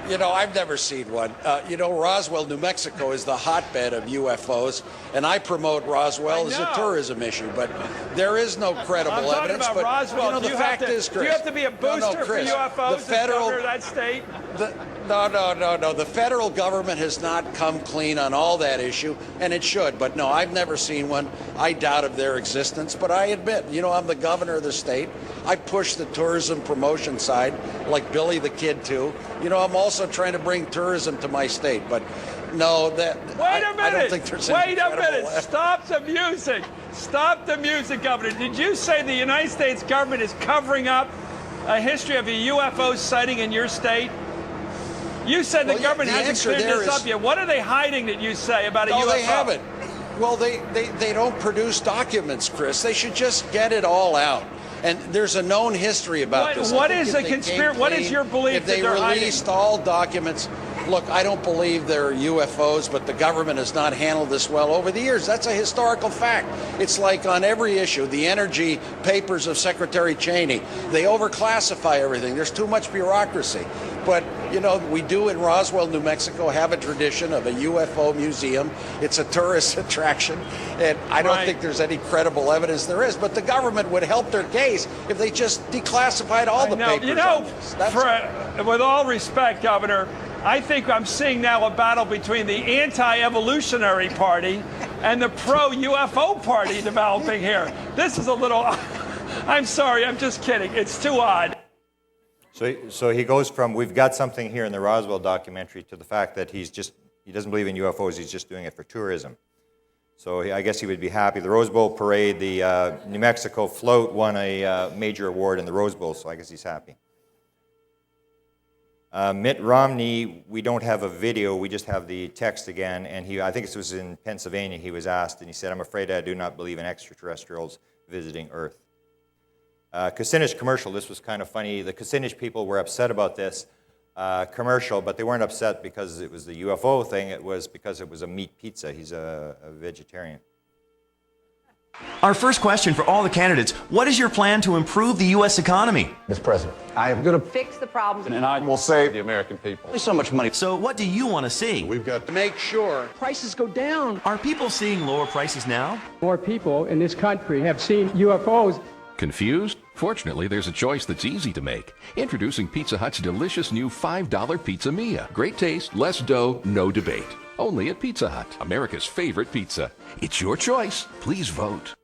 You know, I've never seen one. You know, Roswell, New Mexico is the hotbed of UFOs, and I promote Roswell as a tourism issue, but there is no credible evidence. About Roswell. You know, the fact is, Chris, do you have to be a booster Chris, for UFOs the federal, as governor of that state? No. The federal government has not come clean on all that issue, and it should. But no, I've never seen one. I doubt of their existence, but I admit, you know, I'm the governor of the state. I push the tourism promotion side, like Billy the Kid too. You know, I'm also trying to bring tourism to my state, but no, Wait a minute! I don't think there's any credible evidence. Stop the music! Stop the music, Governor. Did you say the United States government is covering up a history of a UFO sighting in your state? You said the government hasn't cleared this up yet. What are they hiding that you say about a UFO? No, they haven't. Well, they don't produce documents, Chris. They should just get it all out. And there's a known history about this. What is the conspiracy? What is your belief if they released all documents? Look, I don't believe they're UFOs, but the government has not handled this well over the years. That's a historical fact. It's like on every issue, the energy papers of Secretary Cheney, they overclassify everything. There's too much bureaucracy. But, you know, we do in Roswell, New Mexico, have a tradition of a UFO museum. It's a tourist attraction, and I don't think there's any credible evidence there is. But the government would help their case if they just declassified all the papers. You know, with all respect, Governor, I think I'm seeing now a battle between the anti-evolutionary party and the pro-UFO party developing here. This is a little... I'm sorry, I'm just kidding. It's too odd. So he goes from, we've got something here in the Roswell documentary, to the fact that he doesn't believe in UFOs, he's just doing it for tourism. So I guess he would be happy. The Rose Bowl parade, the New Mexico float won a major award in the Rose Bowl, so I guess he's happy. Mitt Romney, we don't have a video, we just have the text again, and I think this was in Pennsylvania, he was asked, and he said, I'm afraid I do not believe in extraterrestrials visiting Earth. Kucinich commercial, this was kind of funny. The Kucinich people were upset about this. commercial, but they weren't upset because it was the UFO thing. It was because it was a meat pizza. He's a vegetarian. Our first question for all the candidates, what is your plan to improve the U.S. economy? Mr. President, I am going to fix the problems and I will save the American people. There's so much money. So what do you want to see? We've got to make sure prices go down. Are people seeing lower prices now? More people in this country have seen UFOs. Confused? Fortunately, there's a choice that's easy to make. Introducing Pizza Hut's delicious new $5 Pizza Mia. Great taste, less dough, no debate. Only at Pizza Hut, America's favorite pizza. It's your choice. Please vote.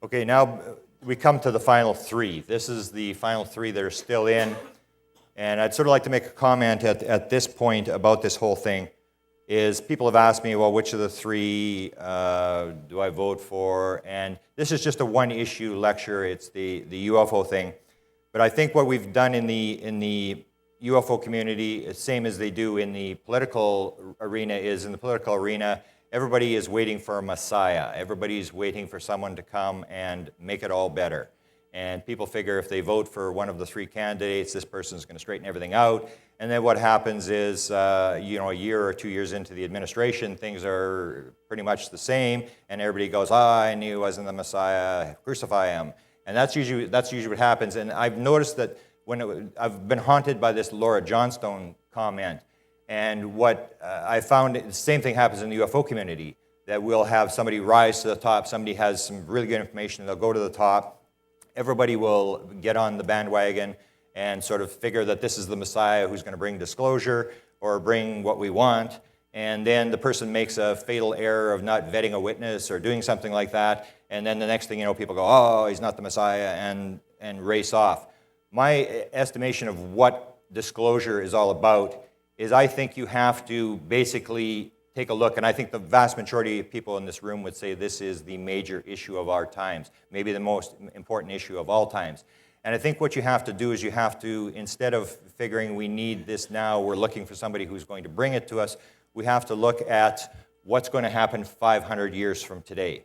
Okay, now we come to the final three. This is the final three that are still in. And I'd sort of like to make a comment at this point about this whole thing. Is people have asked me, well, which of the three do I vote for? And this is just a one-issue lecture. It's the UFO thing. But I think what we've done in the UFO community, the same as they do in the political arena, is in the political arena, everybody is waiting for a messiah. Everybody's waiting for someone to come and make it all better. And people figure if they vote for one of the three candidates, this person's going to straighten everything out. And then what happens is, a year or 2 years into the administration, things are pretty much the same, and everybody goes, I knew he wasn't the Messiah, crucify him. And that's usually what happens. And I've noticed that I've been haunted by this Laura Johnstone comment. And what I found, the same thing happens in the UFO community, that we'll have somebody rise to the top, somebody has some really good information, they'll go to the top, everybody will get on the bandwagon and sort of figure that this is the Messiah who's going to bring disclosure or bring what we want, and then the person makes a fatal error of not vetting a witness or doing something like that, and then the next thing you know, people go, oh, he's not the Messiah, and race off. My estimation of what disclosure is all about is I think you have to basically take a look, and I think the vast majority of people in this room would say this is the major issue of our times, maybe the most important issue of all times. And I think what you have to do is you have to, instead of figuring we need this now, we're looking for somebody who's going to bring it to us, we have to look at what's going to happen 500 years from today.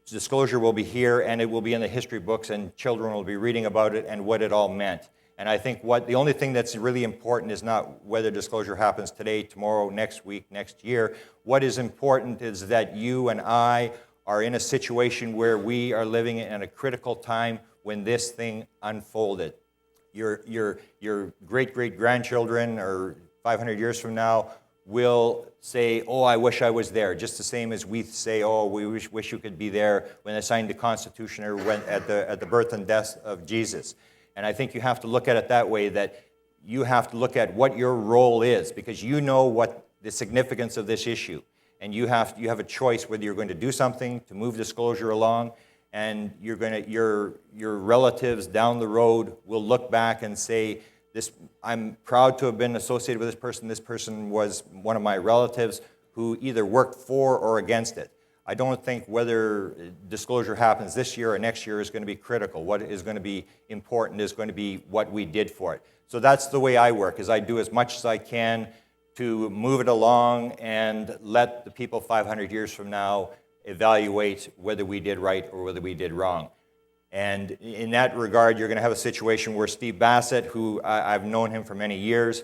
Disclosure will be here, and it will be in the history books, and children will be reading about it and what it all meant. And I think the only thing that's really important is not whether disclosure happens today, tomorrow, next week, next year. What is important is that you and I are in a situation where we are living in a critical time when this thing unfolded. Your great-great-grandchildren, or 500 years from now, will say, oh, I wish I was there, just the same as we say, oh, we wish you could be there when they signed the Constitution or when at the birth and death of Jesus. And I think you have to look at it that way, that you have to look at what your role is, because you know what the significance of this issue. And you have a choice whether you're going to do something to move disclosure along, and your relatives down the road will look back and say, I'm proud to have been associated with this person. This person was one of my relatives who either worked for or against it. I don't think whether disclosure happens this year or next year is going to be critical. What is going to be important is going to be what we did for it. So that's the way I work, is I do as much as I can to move it along and let the people 500 years from now evaluate whether we did right or whether we did wrong. And in that regard, you're going to have a situation where Steve Bassett, who I've known him for many years,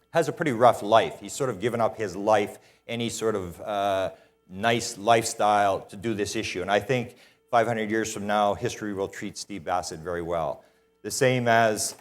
has a pretty rough life. He's sort of given up his life, any sort of nice lifestyle to do this issue. And I think 500 years from now, history will treat Steve Bassett very well. The same as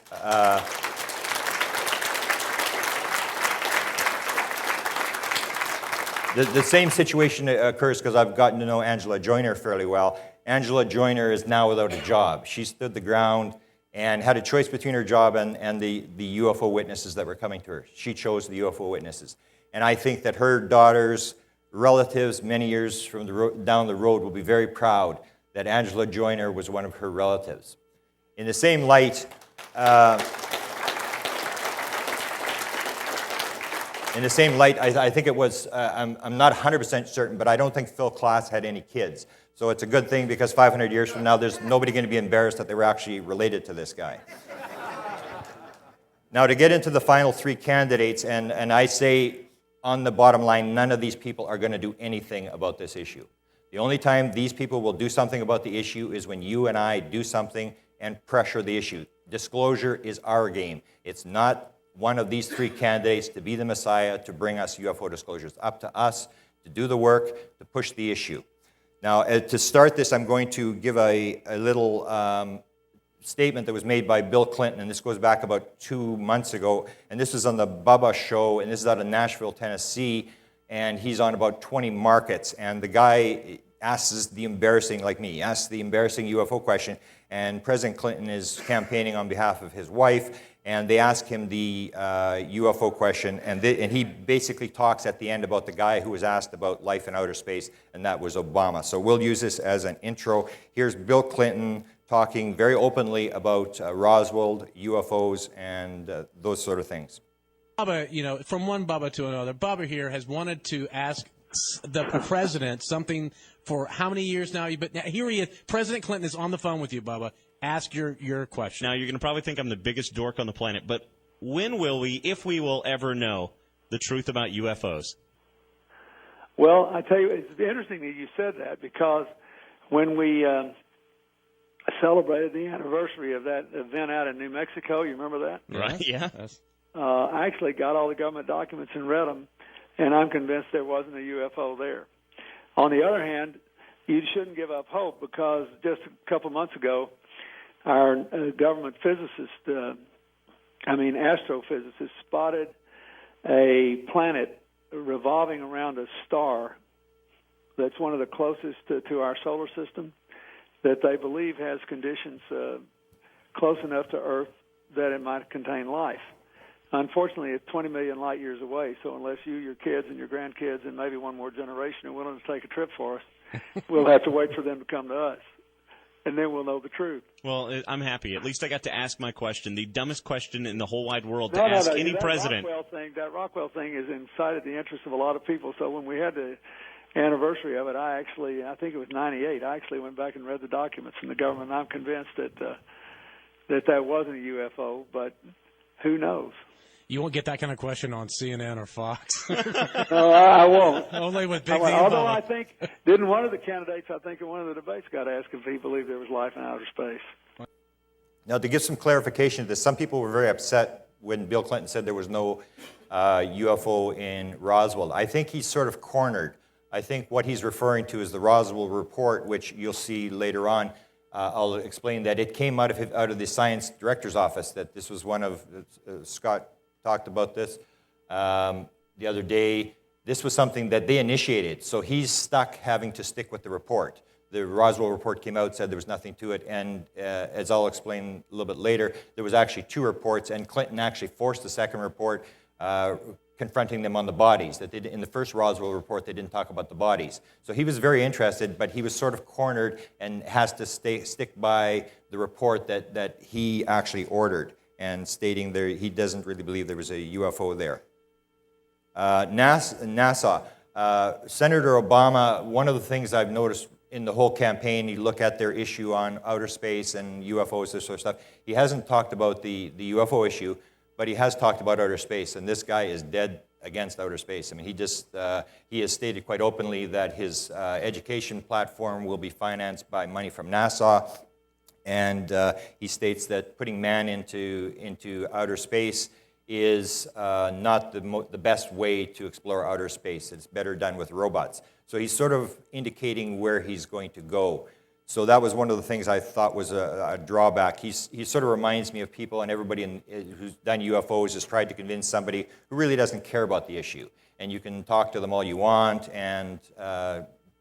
the same situation occurs because I've gotten to know Angela Joyner fairly well. Angela Joyner is now without a job. She stood the ground and had a choice between her job and the UFO witnesses that were coming to her. She chose the UFO witnesses. And I think that her daughter's relatives many years from down the road will be very proud that Angela Joyner was one of her relatives. In the same light, I think it was, I'm not 100% certain, but I don't think Phil Klass had any kids. So it's a good thing, because 500 years from now, there's nobody going to be embarrassed that they were actually related to this guy. Now, to get into the final three candidates, and I say on the bottom line, none of these people are going to do anything about this issue. The only time these people will do something about the issue is when you and I do something and pressure the issue. disclosure is our game. It's not one of these three candidates to be the Messiah to bring us UFO disclosures. It's up to us to do the work, to push the issue. Now, to start this, I'm going to give a little statement that was made by Bill Clinton, and this goes back about 2 months ago, and this was on the Bubba Show, and this is out of Nashville, Tennessee, and he's on about 20 markets, and the guy asks the embarrassing, like me, asks the embarrassing UFO question, and President Clinton is campaigning on behalf of his wife, and they ask him the UFO question, and he basically talks at the end about the guy who was asked about life in outer space, and that was Obama. So we'll use this as an intro. Here's Bill Clinton talking very openly about Roswell, UFOs, and those sort of things. Bubba, you know, from one Bubba to another, Bubba here has wanted to ask the president something for how many years now? But now, here he is. President Clinton is on the phone with you, Bubba. Ask your question. Now, you're going to probably think I'm the biggest dork on the planet, but when will we, if we will ever know, the truth about UFOs? Well, I tell you, it's interesting that you said that, because when we celebrated the anniversary of that event out in New Mexico, you remember that? Right, yeah. I actually got all the government documents and read them, and I'm convinced there wasn't a UFO there. On the other hand, you shouldn't give up hope, because just a couple months ago, our government astrophysicist spotted a planet revolving around a star that's one of the closest to our solar system, that they believe has conditions close enough to Earth that it might contain life. Unfortunately, it's 20 million light years away, so unless you, your kids, and your grandkids, and maybe one more generation are willing to take a trip for us, we'll have to wait for them to come to us, and then we'll know the truth. Well, I'm happy. At least I got to ask my question, the dumbest question in the whole wide world to ask any president. That Rockwell thing is inside the interest of a lot of people, so when we had the anniversary of it, I think it was 98, I actually went back and read the documents from the government, and I'm convinced that that wasn't a UFO, but who knows? You won't get that kind of question on CNN or Fox. No, I won't. Only with Big Although I think, didn't one of the candidates, I think in one of the debates, got asked if he believed there was life in outer space. Now, to give some clarification to this, some people were very upset when Bill Clinton said there was no UFO in Roswell. I think he's sort of cornered. I think what he's referring to is the Roswell report, which you'll see later on. I'll explain that it came out of the science director's office, that this was one of, Scott talked about this the other day. This was something that they initiated, so he's stuck having to stick with the report. The Roswell report came out, said there was nothing to it, and as I'll explain a little bit later, there was actually 2 reports, and Clinton actually forced the second report, confronting them on the bodies. That in the first Roswell report, they didn't talk about the bodies. So he was very interested, but he was sort of cornered and has to stick by the report that he actually ordered, and stating there he doesn't really believe there was a UFO there. NASA. Senator Obama, one of the things I've noticed in the whole campaign, you look at their issue on outer space and UFOs, this sort of stuff, he hasn't talked about the UFO issue, but he has talked about outer space, and this guy is dead against outer space. I mean, he has stated quite openly that his education platform will be financed by money from NASA, and he states that putting man into outer space is not the best way to explore outer space. It's better done with robots. So he's sort of indicating where he's going to go. So that was one of the things I thought was a drawback. He sort of reminds me of people, and everybody who's done UFOs has tried to convince somebody who really doesn't care about the issue. And you can talk to them all you want and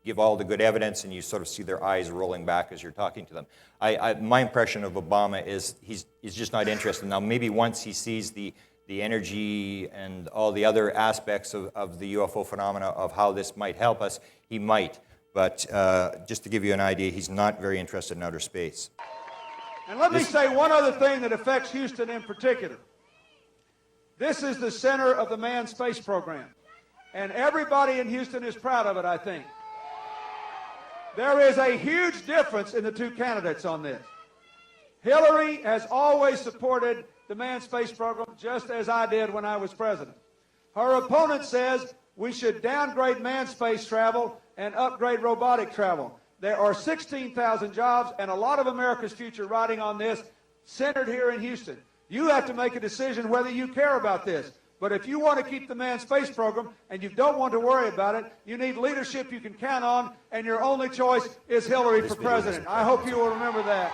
give all the good evidence, and you sort of see their eyes rolling back as you're talking to them. My impression of Obama is he's just not interested. Now, maybe once he sees the energy and all the other aspects of the UFO phenomena of how this might help us, he might. But just to give you an idea, he's not very interested in outer space. And let me say one other thing that affects Houston in particular. This is the center of the manned space program. And everybody in Houston is proud of it, I think. There is a huge difference in the 2 candidates on this. Hillary has always supported the manned space program just as I did when I was president. Her opponent says we should downgrade manned space travel and upgrade robotic travel. There are 16,000 jobs and a lot of America's future riding on this. centered here in Houston. You have to make a decision whether you care about this. But if you want to keep the manned space program and you don't want to worry about it, you need leadership you can count on, and your only choice is Hillary for president. I hope you will remember that.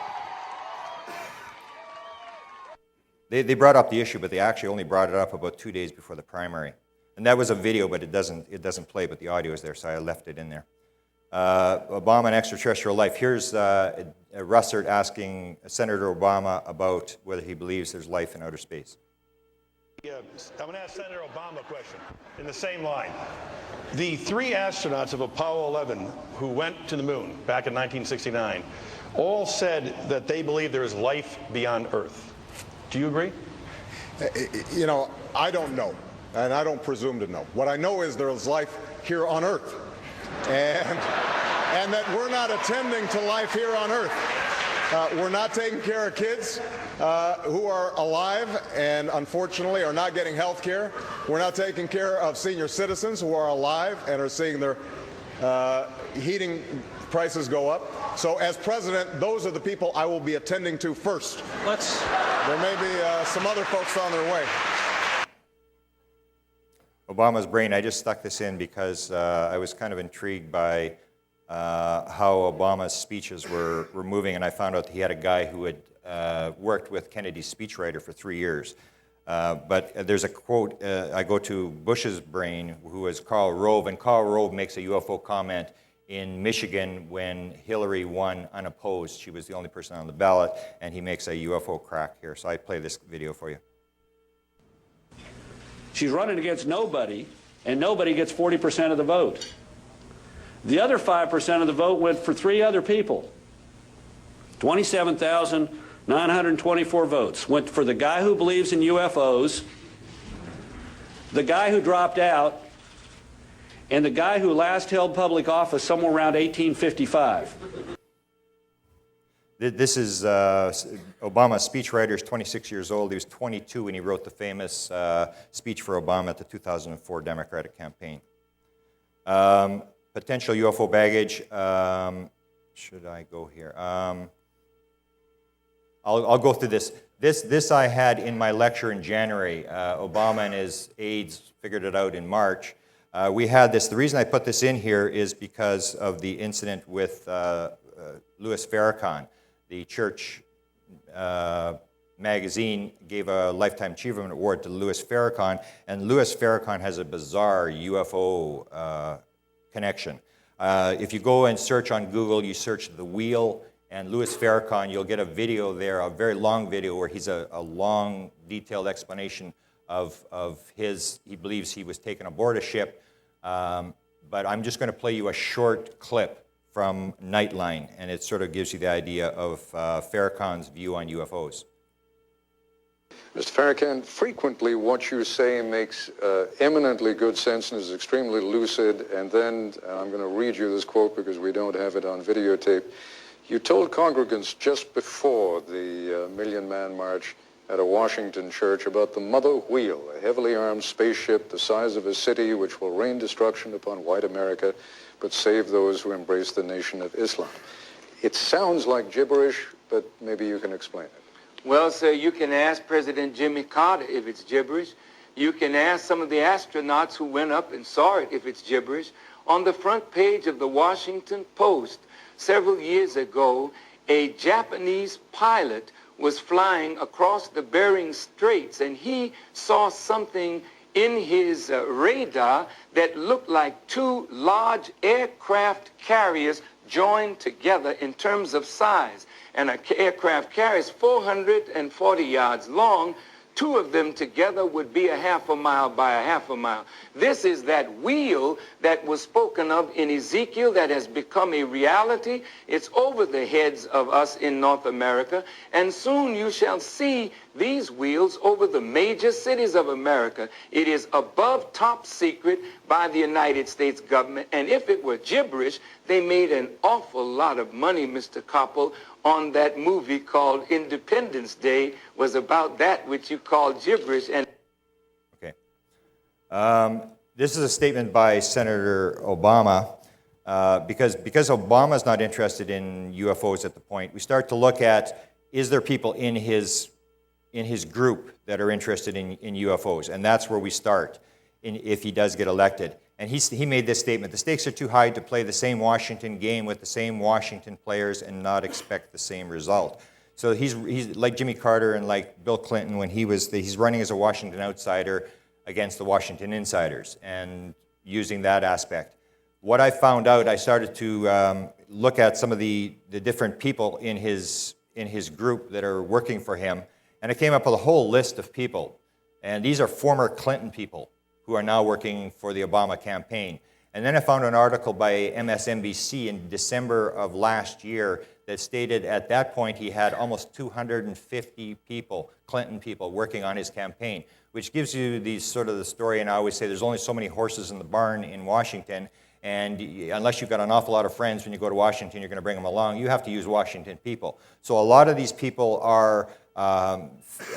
They brought up the issue, but they actually only brought it up about 2 days before the primary. And that was a video, but it doesn't play, but the audio is there, so I left it in there. Obama and extraterrestrial life. Here's RUSSERT asking Senator Obama about whether he believes there's life in outer space. I'm going to ask Senator Obama a question in the same line. The 3 astronauts of Apollo 11 who went to the moon back in 1969 all said that they believe there is life beyond Earth. Do you agree? You know, I don't know, and I don't presume to know. What I know is there is life here on Earth, and that we're not attending to life here on Earth. We're not taking care of kids who are alive and unfortunately are not getting health care. We're not taking care of senior citizens who are alive and are seeing their heating prices go up. So as president, those are the people I will be attending to first. There may be some other folks on their way. Obama's brain, I just stuck this in because I was kind of intrigued by how Obama's speeches were moving, and I found out that he had a guy who had worked with Kennedy's speechwriter for 3 years. But there's a quote, I go to Bush's brain, who is Karl Rove, and Karl Rove makes a UFO comment in Michigan when Hillary won unopposed. She was the only person on the ballot, and he makes a UFO crack here. So I play this video for you. She's running against nobody, and nobody gets 40% of the vote. The other 5% of the vote went for 3 other people. 27,924 votes went for the guy who believes in UFOs, the guy who dropped out, and the guy who last held public office somewhere around 1855. This is Obama's speechwriter. Is 26 years old. He was 22 when he wrote the famous speech for Obama at the 2004 Democratic campaign. Potential UFO baggage. Should I go here? I'll go through this. This I had in my lecture in January. Obama and his aides figured it out in March. We had this. The reason I put this in here is because of the incident with Louis Farrakhan. The church magazine gave a Lifetime Achievement Award to Louis Farrakhan, and Louis Farrakhan has a bizarre UFO connection. If you go and search on Google, you search The Wheel and Louis Farrakhan, you'll get a video there, a very long video, where he's a long, detailed explanation of his, he believes he was taken aboard a ship. But I'm just going to play you a short clip from Nightline, and it sort of gives you the idea of Farrakhan's view on UFOs. Mr. Farrakhan, frequently what you say makes eminently good sense and is extremely lucid, and then I'm going to read you this quote because we don't have it on videotape. You told congregants just before the Million Man March at a Washington church about the Mother Wheel, a heavily armed spaceship the size of a city which will rain destruction upon white America but save those who embrace the Nation of Islam. It sounds like gibberish, but maybe you can explain it. Well, sir, you can ask President Jimmy Carter if it's gibberish. You can ask some of the astronauts who went up and saw it if it's gibberish. On the front page of the Washington Post, several years ago, a Japanese pilot was flying across the Bering Straits, and he saw something in his radar that looked like 2 large aircraft carriers joined together in terms of size. And an aircraft carrier is 440 yards long. 2 of them together would be a half a mile by a half a mile. This is that wheel that was spoken of in Ezekiel that has become a reality. It's over the heads of us in North America, and soon you shall see these wheels over the major cities of America. It is above top secret by the United States government, and if it were gibberish, they made an awful lot of money, Mr. Koppel, on that movie called Independence Day, was about that which you call gibberish. And okay, this is a statement by Senator Obama, because Obama's not interested in UFOs at the point. We start to look at is there people in his group that are interested in UFOs? And that's where we start if he does get elected. And he made this statement: the stakes are too high to play the same Washington game with the same Washington players and not expect the same result. So he's like Jimmy Carter and like Bill Clinton when he's running as a Washington outsider against the Washington insiders and using that aspect. What I found out, I started to look at some of the different people in his group that are working for him, and I came up with a whole list of people. And these are former Clinton people who are now working for the Obama campaign. And then I found an article by MSNBC in December of last year that stated at that point he had almost 250 people, Clinton people, working on his campaign, which gives you the story. And I always say there's only so many horses in the barn in Washington, and unless you've got an awful lot of friends when you go to Washington, you're going to bring them along. You have to use Washington people. So a lot of these people are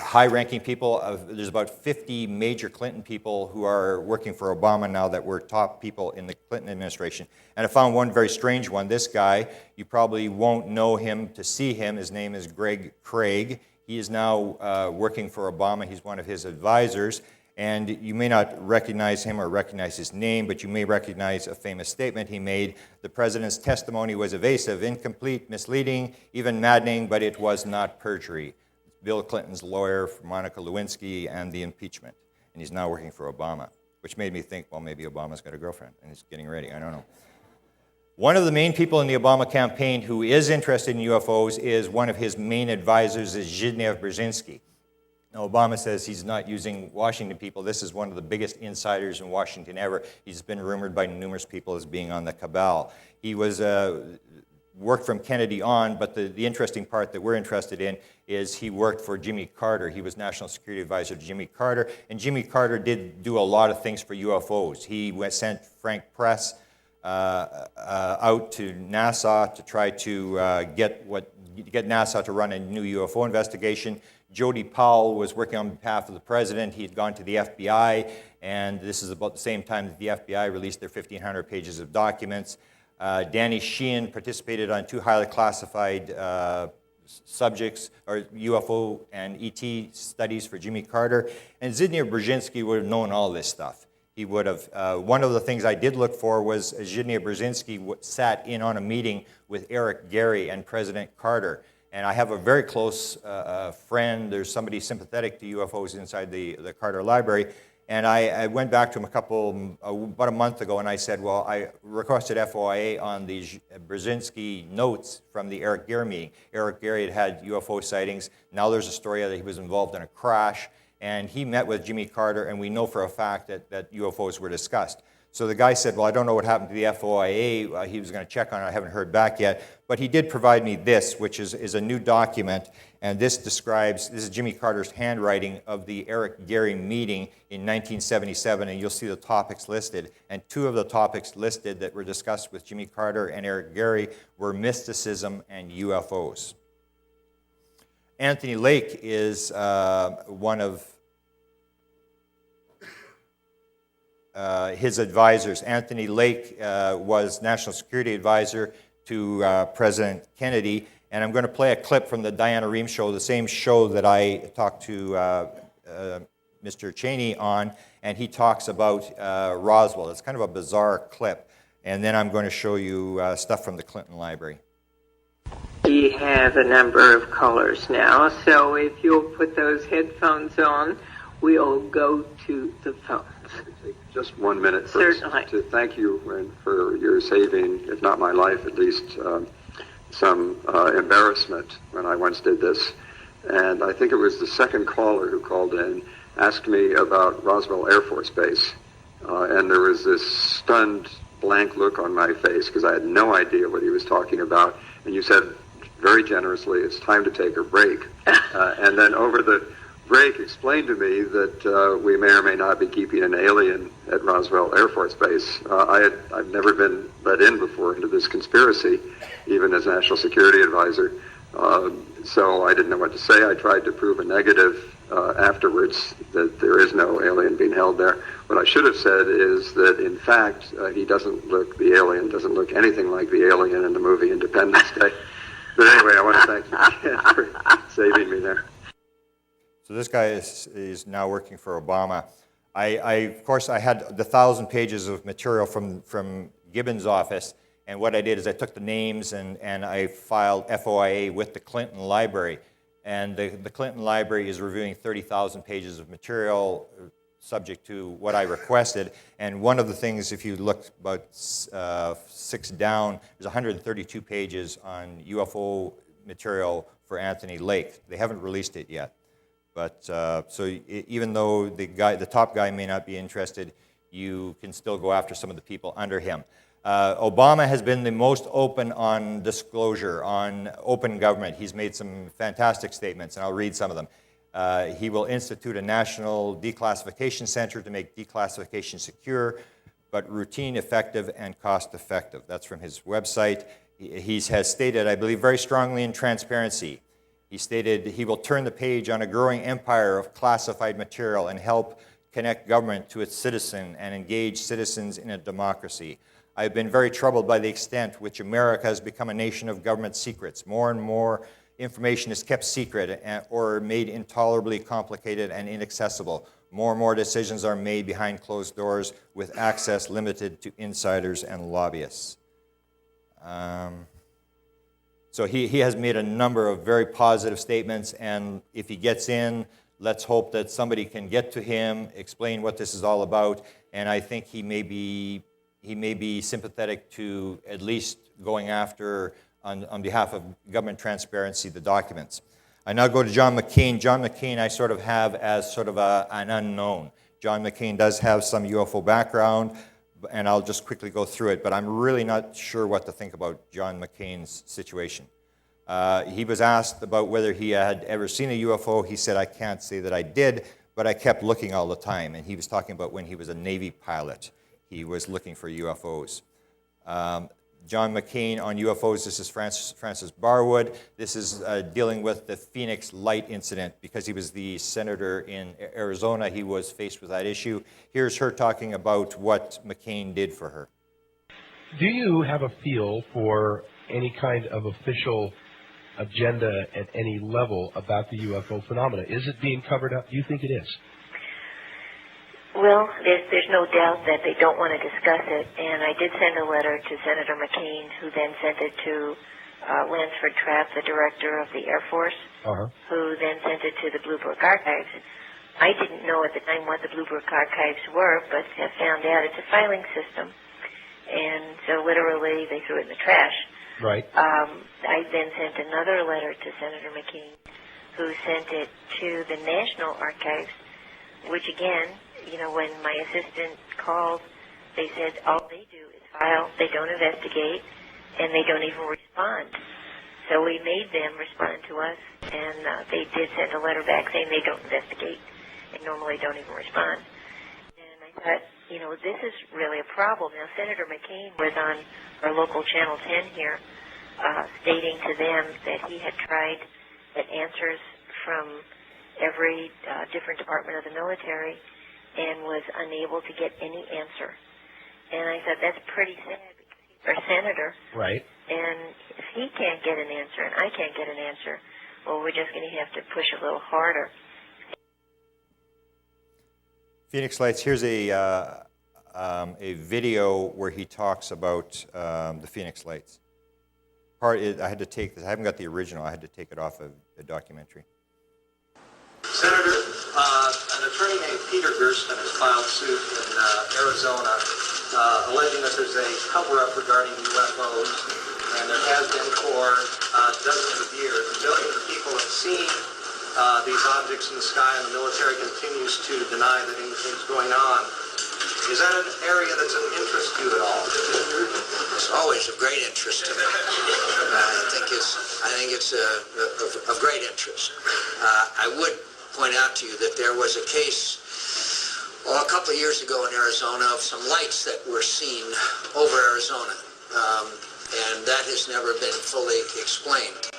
high-ranking people. There's about 50 major Clinton people who are working for Obama now that were top people in the Clinton administration. And I found one very strange one. This guy, you probably won't know him to see him. His name is Greg Craig. He is now working for Obama. He's one of his advisors. And you may not recognize him or recognize his name, but you may recognize a famous statement he made. The president's testimony was evasive, incomplete, misleading, even maddening, but it was not perjury. Bill Clinton's lawyer for Monica Lewinsky and the impeachment. And he's now working for Obama, which made me think, well, maybe Obama's got a girlfriend and he's getting ready. I don't know. One of the main people in the Obama campaign who is interested in UFOs is one of his main advisors is Zbigniew Brzezinski. Now, Obama says he's not using Washington people. This is one of the biggest insiders in Washington ever. He's been rumored by numerous people as being on the cabal. He was worked from Kennedy on, but the interesting part that we're interested in is he worked for Jimmy Carter. He was National Security Advisor to Jimmy Carter, and Jimmy Carter did do a lot of things for UFOs. He sent Frank Press out to NASA to try to get NASA to run a new UFO investigation. Jody Powell was working on behalf of the president. He had gone to the FBI, and this is about the same time that the FBI released their 1,500 pages of documents. Danny Sheehan participated on 2 highly classified subjects, or UFO and ET studies for Jimmy Carter. And Zbigniew Brzezinski would have known all this stuff. He would have, one of the things I did look for was Zbigniew Brzezinski sat in on a meeting with Eric Gehry and President Carter. And I have a very close friend. There's somebody sympathetic to UFOs inside the Carter Library. And I went back to him about a month ago, and I said, well, I requested FOIA on the Brzezinski notes from the Eric Gehry meeting. Eric Gehry had UFO sightings. Now there's a story that he was involved in a crash, and he met with Jimmy Carter, and we know for a fact that UFOs were discussed. So the guy said, well, I don't know what happened to the FOIA. He was going to check on it. I haven't heard back yet. But he did provide me this, which is a new document. And this is Jimmy Carter's handwriting of the Eric Gehry meeting in 1977. And you'll see the topics listed. And 2 of the topics listed that were discussed with Jimmy Carter and Eric Gehry were mysticism and UFOs. Anthony Lake is one of his advisors. Anthony Lake was National Security Advisor to President Kennedy, and I'm going to play a clip from the Diana Rehm show, the same show that I talked to Mr. Cheney on, and he talks about Roswell. It's kind of a bizarre clip, and then I'm going to show you stuff from the Clinton Library. We have a number of callers now, so if you'll put those headphones on, we'll go to the phones. Just 1 minute Certainly. To thank you for your saving, if not my life, at least some embarrassment when I once did this. And I think it was the second caller who called in, asked me about Roswell Air Force Base. And there was this stunned, blank look on my face because I had no idea what he was talking about. And you said very generously, it's time to take a break. And then over the break explained to me that we may or may not be keeping an alien at Roswell Air Force Base. I've never been let in before into this conspiracy, even as National Security Advisor. So I didn't know what to say. I tried to prove a negative afterwards, that there is no alien being held there. What I should have said is that, in fact, the alien doesn't look anything like the alien in the movie Independence Day. But anyway, I want to thank you again for saving me there. So this guy is now working for Obama. Of course, I had the 1,000 pages of material from Gibbons' office, and what I did is I took the names and I filed FOIA with the Clinton Library. And the Clinton Library is reviewing 30,000 pages of material subject to what I requested. And one of the things, if you look about 6 down, there's 132 pages on UFO material for Anthony Lake. They haven't released it yet. But so even though the top guy may not be interested, you can still go after some of the people under him. Obama has been the most open on disclosure, on open government. He's made some fantastic statements, and I'll read some of them. He will institute a national declassification center to make declassification secure, but routine, effective, and cost-effective. That's from his website. He has stated, I believe very strongly in transparency. He stated he will turn the page on a growing empire of classified material and help connect government to its citizen and engage citizens in a democracy. I've been very troubled by the extent which America has become a nation of government secrets. More and more information is kept secret or made intolerably complicated and inaccessible. More and more decisions are made behind closed doors with access limited to insiders and lobbyists. So he has made a number of very positive statements, and if he gets in, let's hope that somebody can get to him, explain what this is all about, and I think he may be sympathetic to at least going after, on behalf of government transparency, the documents. I now go to John McCain. John McCain I sort of have as sort of an unknown. John McCain does have some UFO background, and I'll just quickly go through it, but I'm really not sure what to think about John McCain's situation. He was asked about whether he had ever seen a UFO. He said, I can't say that I did, but I kept looking all the time, and he was talking about when he was a Navy pilot. He was looking for UFOs. John McCain on UFOs, this is Francis Barwood. This is dealing with the Phoenix Light incident. Because he was the senator in Arizona, he was faced with that issue. Here's her talking about what McCain did for her. Do you have a feel for any kind of official agenda at any level about the UFO phenomena? Is it being covered up? Do you think it is? Well, there's no doubt that they don't want to discuss it, and I did send a letter to Senator McCain, who then sent it to Lansford Trapp, the director of the Air Force, who then sent it to the Blue Book Archives. I didn't know at the time what the Blue Book Archives were, but have found out it's a filing system, and so literally they threw it in the trash. Right. I then sent another letter to Senator McCain, who sent it to the National Archives, which again, you know, when my assistant called, they said all they do is file, they don't investigate, and they don't even respond. So we made them respond to us, and they did send a letter back saying they don't investigate and normally don't even respond. And I thought, you know, this is really a problem. Now, Senator McCain was on our local Channel 10 here, stating to them that he had tried to get answers from every different department of the military and was unable to get any answer. And I thought, that's pretty sad because he's our senator. Right. And if he can't get an answer and I can't get an answer, well, we're just going to have to push a little harder. Phoenix Lights, here's a video where he talks about the Phoenix Lights. I had to take this, I haven't got the original, I had to take it off of the documentary. Senator, an attorney named Peter Gersten has filed suit in Arizona alleging that there's a cover-up regarding UFOs, and there has been for dozens of years. Millions of people have seen these objects in the sky, and the military continues to deny that anything's going on. Is that an area that's of interest to you at all? It's always of great interest to me. I think it's of great interest. I would point out to you that there was a case a couple of years ago in Arizona of some lights that were seen over Arizona, and that has never been fully explained.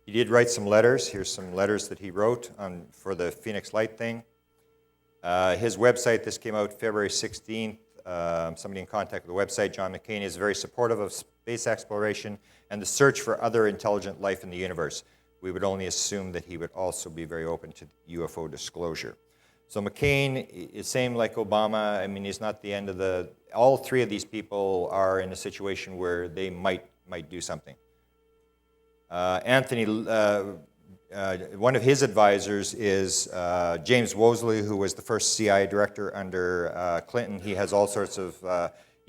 He did write some letters. Here's some letters that he wrote for the Phoenix Light thing. His website, this came out February 16th. Somebody in contact with the website, John McCain, is very supportive of space exploration, and the search for other intelligent life in the universe. We would only assume that he would also be very open to UFO disclosure. So McCain is same like Obama. I mean, he's not the end of the... All three of these people are in a situation where they might do something. Anthony, one of his advisors is James Woolsey, who was the first CIA director under Clinton. He has all sorts of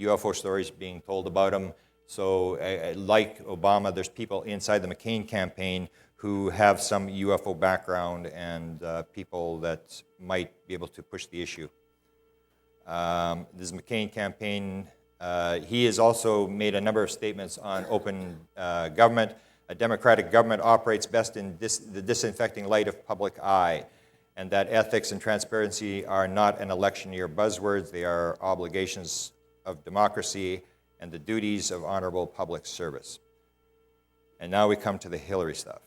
UFO stories being told about him. So like Obama, there's people inside the McCain campaign who have some UFO background and people that might be able to push the issue. This McCain campaign, he has also made a number of statements on open government. A democratic government operates best in the disinfecting light of public eye, and that ethics and transparency are not an election year buzzwords, they are obligations of democracy and the duties of honorable public service. And now we come to the Hillary stuff.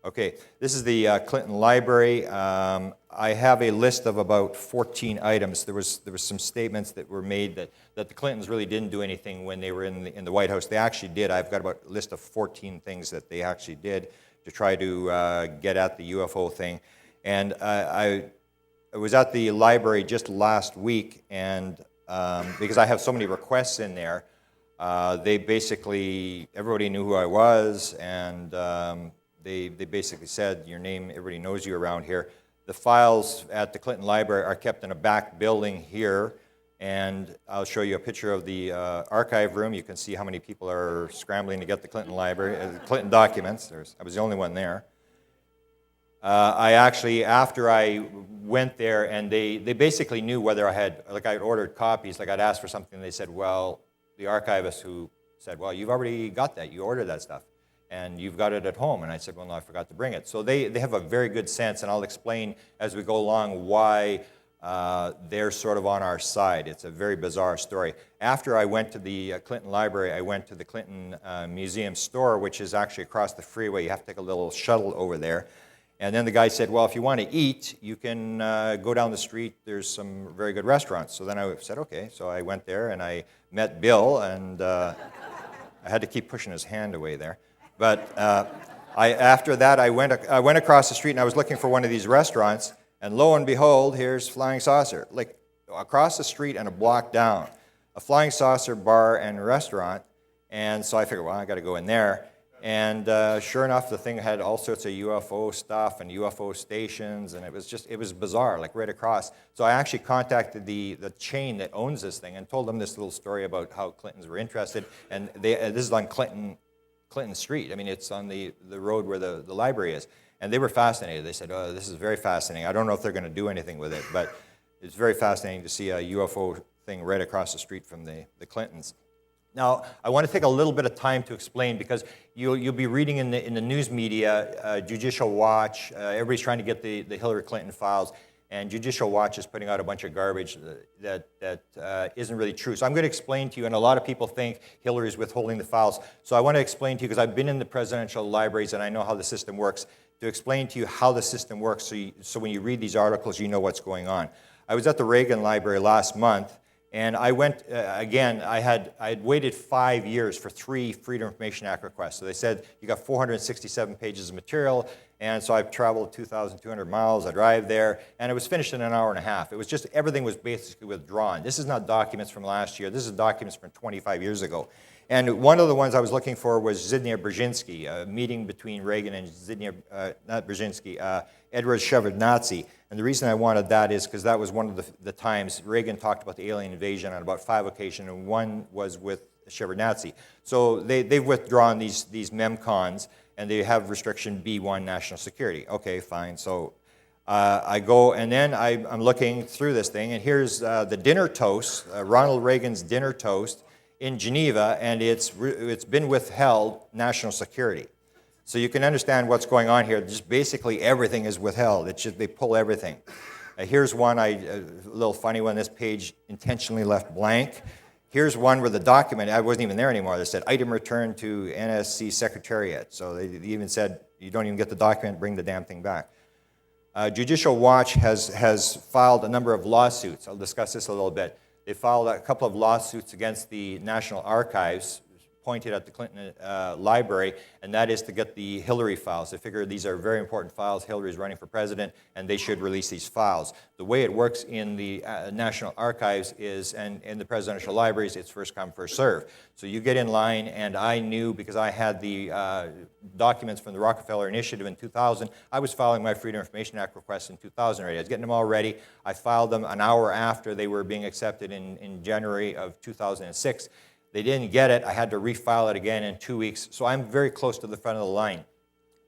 Okay, this is the Clinton Library. I have a list of about 14 items. There was some statements that were made that the Clintons really didn't do anything when they were in the White House. They actually did. I've got about a list of 14 things that they actually did to try to get at the UFO thing. And I was at the library just last week, and because I have so many requests in there, they basically, everybody knew who I was, and they basically said, your name, everybody knows you around here. The files at the Clinton Library are kept in a back building here, and I'll show you a picture of the archive room. You can see how many people are scrambling to get the Clinton Library, the Clinton documents. I was the only one there. I actually, after I went there, and they basically knew whether I had, like I'd ordered copies, like I'd asked for something, and they said, well, the archivist who said, well, you've already got that, you ordered that stuff, and you've got it at home. And I said, well, no, I forgot to bring it. So they have a very good sense, and I'll explain as we go along why they're sort of on our side. It's a very bizarre story. After I went to the Clinton Library, I went to the Clinton Museum store, which is actually across the freeway. You have to take a little shuttle over there. And then the guy said, well, if you want to eat, you can go down the street. There's some very good restaurants. So then I said, okay. So I went there, and I met Bill, and I had to keep pushing his hand away there. But after that, I went across the street, and I was looking for one of these restaurants, and lo and behold, here's Flying Saucer. Like, across the street and a block down, a Flying Saucer bar and restaurant. And so I figured, well, I got to go in there. And sure enough, the thing had all sorts of UFO stuff and UFO stations, and it was bizarre, like right across. So I actually contacted the chain that owns this thing and told them this little story about how Clintons were interested. And this is on Clinton Street. I mean, it's on the road where the library is. And they were fascinated. They said, oh, this is very fascinating. I don't know if they're going to do anything with it, but it's very fascinating to see a UFO thing right across the street from the Clintons. Now, I want to take a little bit of time to explain, because you'll be reading in the news media, Judicial Watch, everybody's trying to get the Hillary Clinton files, and Judicial Watch is putting out a bunch of garbage that isn't really true. So I'm going to explain to you, and a lot of people think Hillary's withholding the files. So I want to explain to you, because I've been in the presidential libraries and I know how the system works, to explain to you how the system works so when you read these articles, you know what's going on. I was at the Reagan Library last month, and I went, again, I had waited 5 years for 3 Freedom of Information Act requests. So they said, you got 467 pages of material, and so I've traveled 2,200 miles, I drive there, and it was finished in an hour and a half. It was just, everything was basically withdrawn. This is not documents from last year, this is documents from 25 years ago. And one of the ones I was looking for was Zbigniew Brzezinski, a meeting between Reagan and Edward Shevardnadze. And the reason I wanted that is because that was one of the times Reagan talked about the alien invasion on about 5 occasions, and one was with Shevardnadze. So they've withdrawn these memcons, and they have restriction B1, national security. Okay, fine. So I go, and then I'm looking through this thing, and here's the dinner toast, Ronald Reagan's dinner toast in Geneva, and it's been withheld national security. So you can understand what's going on here. Just basically everything is withheld. It's just they pull everything. Here's one, a little funny one. This page intentionally left blank. Here's one where the document, I wasn't even there anymore. They said, item returned to NSC Secretariat. So they even said, you don't even get the document, bring the damn thing back. Judicial Watch has filed a number of lawsuits. I'll discuss this a little bit. They filed a couple of lawsuits against the National Archives, pointed at the Clinton library, and that is to get the Hillary files. They figure these are very important files. Hillary's running for president, and they should release these files. The way it works in the National Archives is, and in the presidential libraries, it's first come, first serve. So you get in line, and I knew, because I had the documents from the Rockefeller Initiative in 2000, I was filing my Freedom of Information Act requests in 2000 already. I was getting them all ready. I filed them an hour after they were being accepted in January of 2006. They didn't get it. I had to refile it again in 2 weeks. So I'm very close to the front of the line.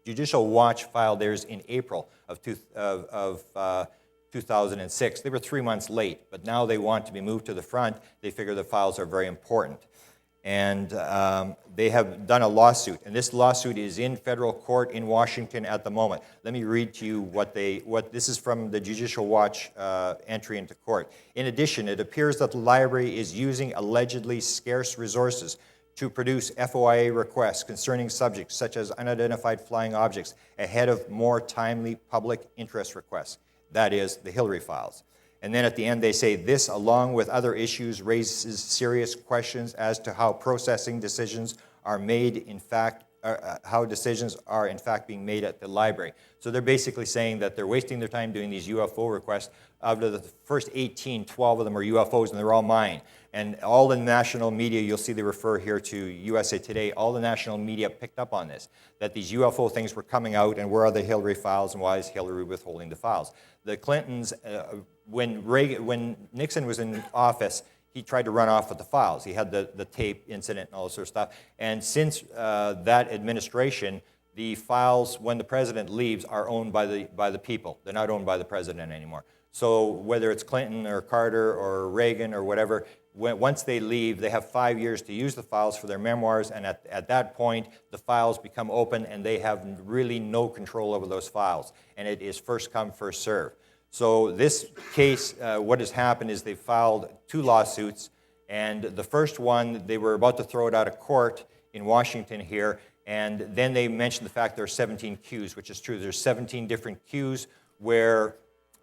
Judicial Watch filed theirs in April of 2006. They were 3 months late, but now they want to be moved to the front. They figure the files are very important. And they have done a lawsuit, and this lawsuit is in federal court in Washington at the moment. Let me read to you what this is from the Judicial Watch entry into court. In addition, it appears that the library is using allegedly scarce resources to produce FOIA requests concerning subjects such as unidentified flying objects ahead of more timely public interest requests. That is, the Hillary files. And then at the end they say, this, along with other issues, raises serious questions as to how processing decisions are made, in fact, how decisions are in fact being made at the library. So they're basically saying that they're wasting their time doing these UFO requests. Out of the first 18, 12 of them are UFOs, and they're all mine. And all the national media, you'll see they refer here to USA Today, all the national media picked up on this, that these UFO things were coming out, and where are the Hillary files, and why is Hillary withholding the files? The Clintons, when Nixon was in office, he tried to run off with the files. He had the tape incident and all this sort of stuff. And since that administration, the files, when the president leaves, are owned by the people. They're not owned by the president anymore. So whether it's Clinton or Carter or Reagan or whatever, once they leave, they have 5 years to use the files for their memoirs, and at that point, the files become open, and they have really no control over those files. And it is first come, first serve. So this case, what has happened is they filed 2 lawsuits, and the first one, they were about to throw it out of court in Washington here, and then they mentioned the fact there are 17 queues, which is true. There's 17 different queues where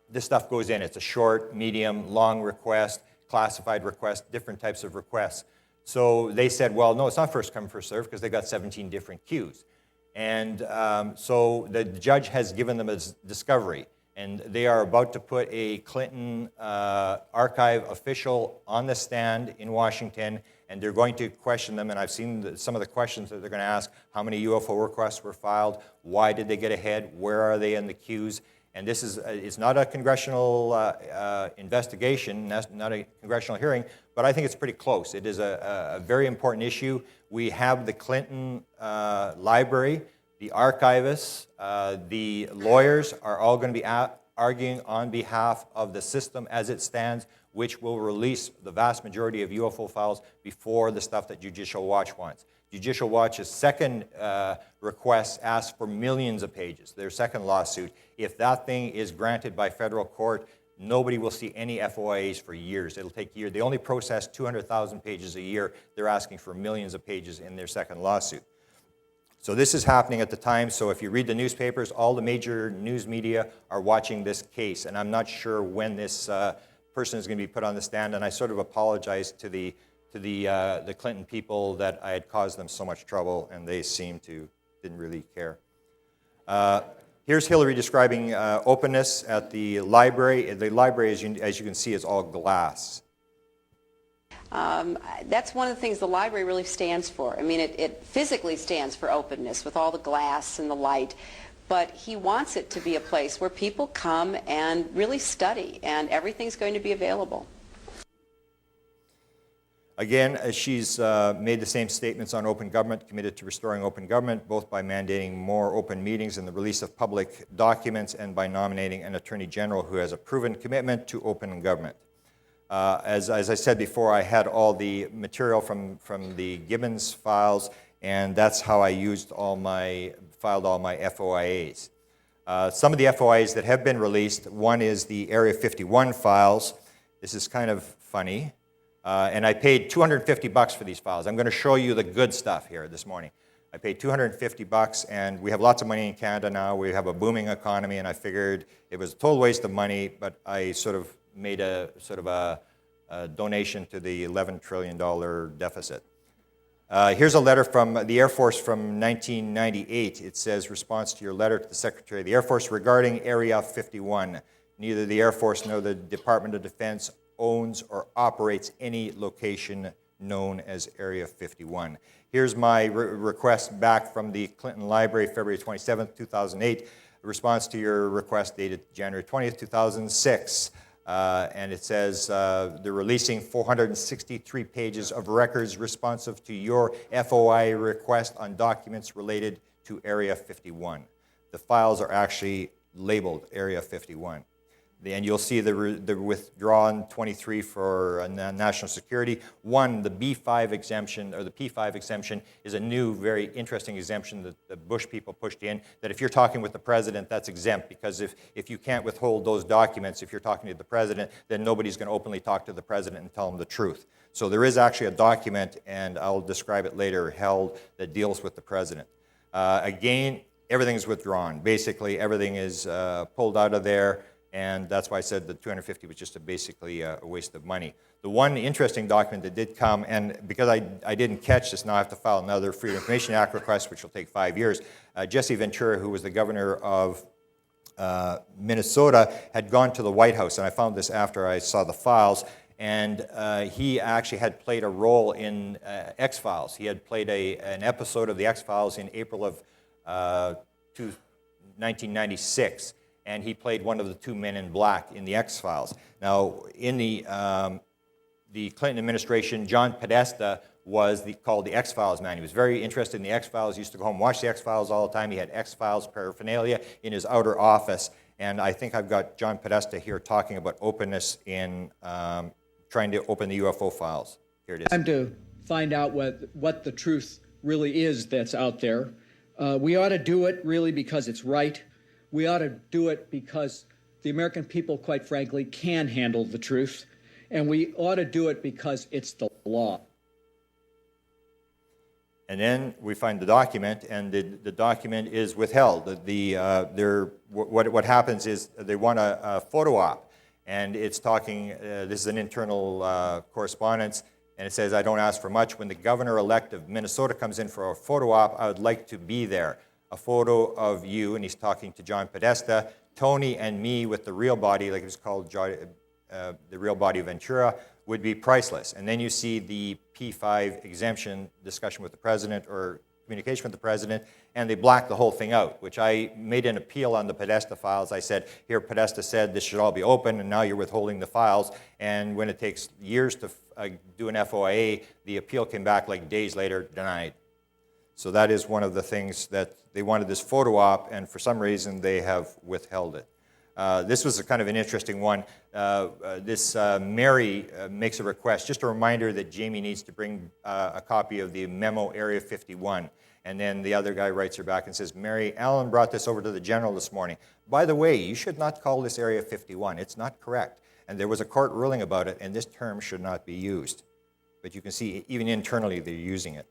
this stuff goes in. It's a short, medium, long request, classified request, different types of requests. So they said, well, no, it's not first come, first serve, because they've got 17 different queues. And so the judge has given them a discovery. And they are about to put a Clinton archive official on the stand in Washington, and they're going to question them. And I've seen some of the questions that they're going to ask: how many UFO requests were filed? Why did they get ahead? Where are they in the queues? And this is it's not a congressional investigation, not a congressional hearing, but I think it's pretty close. It is a very important issue. We have the Clinton library. The archivists, the lawyers are all going to be arguing on behalf of the system as it stands, which will release the vast majority of UFO files before the stuff that Judicial Watch wants. Judicial Watch's second request asks for millions of pages, their second lawsuit. If that thing is granted by federal court, nobody will see any FOIAs for years. It'll take years. They only process 200,000 pages a year. They're asking for millions of pages in their second lawsuit. So this is happening at the time. So if you read the newspapers, all the major news media are watching this case. And I'm not sure when this person is going to be put on the stand. And I sort of apologize to the Clinton people that I had caused them so much trouble, and they seemed to didn't really care. Here's Hillary describing openness at the library. The library, as you can see, is all glass. That's one of the things the library really stands for. I mean, it physically stands for openness with all the glass and the light, but he wants it to be a place where people come and really study, and everything's going to be available. Again, she's made the same statements on open government, committed to restoring open government, both by mandating more open meetings and the release of public documents, and by nominating an attorney general who has a proven commitment to open government. As I said before, I had all the material from the Gibbons files, and that's how I filed all my FOIAs. Some of the FOIAs that have been released, one is the Area 51 files. This is kind of funny. And I paid $250 for these files. I'm going to show you the good stuff here this morning. I paid $250, and we have lots of money in Canada now. We have a booming economy, and I figured it was a total waste of money, but I sort of made a donation to the $11 trillion deficit. Here's a letter from the Air Force from 1998. It says, response to your letter to the Secretary of the Air Force regarding Area 51. Neither the Air Force nor the Department of Defense owns or operates any location known as Area 51. Here's my request back from the Clinton Library, February 27, 2008. A response to your request dated January 20th, 2006. And it says they're releasing 463 pages of records responsive to your FOI request on documents related to Area 51. The files are actually labeled Area 51. And you'll see the withdrawn 23 for national security. One, the B5 exemption, or the P5 exemption, is a new, very interesting exemption that the Bush people pushed in, that if you're talking with the president, that's exempt, because if you can't withhold those documents, if you're talking to the president, then nobody's going to openly talk to the president and tell him the truth. So there is actually a document, and I'll describe it later, held that deals with the president. Again, everything's withdrawn. Basically, everything is pulled out of there. And that's why I said the 250 was just basically a waste of money. The one interesting document that did come, and because I didn't catch this, now I have to file another Freedom of Information Act request, which will take 5 years. Jesse Ventura, who was the governor of Minnesota, had gone to the White House, and I found this after I saw the files, and he actually had played a role in X-Files. He had played an episode of the X-Files in April of 1996. And he played one of the two men in black in the X-Files. Now, in the Clinton administration, John Podesta was called the X-Files man. He was very interested in the X-Files. He used to go home and watch the X-Files all the time. He had X-Files paraphernalia in his outer office. And I think I've got John Podesta here talking about openness in trying to open the UFO files. Here it is. Time to find out what the truth really is that's out there. We ought to do it really because it's right. We ought to do it because the American people, quite frankly, can handle the truth. And we ought to do it because it's the law. And then we find the document, and the document is withheld. What happens is they want a photo op, and it's talking, this is an internal correspondence, and it says, I don't ask for much. When the governor-elect of Minnesota comes in for a photo op, I would like to be there. A photo of you, and he's talking to John Podesta, Tony and me with the real body, like it was called the real body of Ventura, would be priceless. And then you see the P5 exemption discussion with the president or communication with the president, and they black the whole thing out, which I made an appeal on the Podesta files. I said, here, Podesta said this should all be open, and now you're withholding the files. And when it takes years to do an FOIA, the appeal came back like days later, denied. So that is one of the things that they wanted this photo op, and for some reason they have withheld it. This was a kind of an interesting one. Mary makes a request, just a reminder that Jamie needs to bring a copy of the memo Area 51. And then the other guy writes her back and says, Mary, Alan brought this over to the general this morning. By the way, you should not call this Area 51. It's not correct. And there was a court ruling about it, and this term should not be used. But you can see, even internally, they're using it.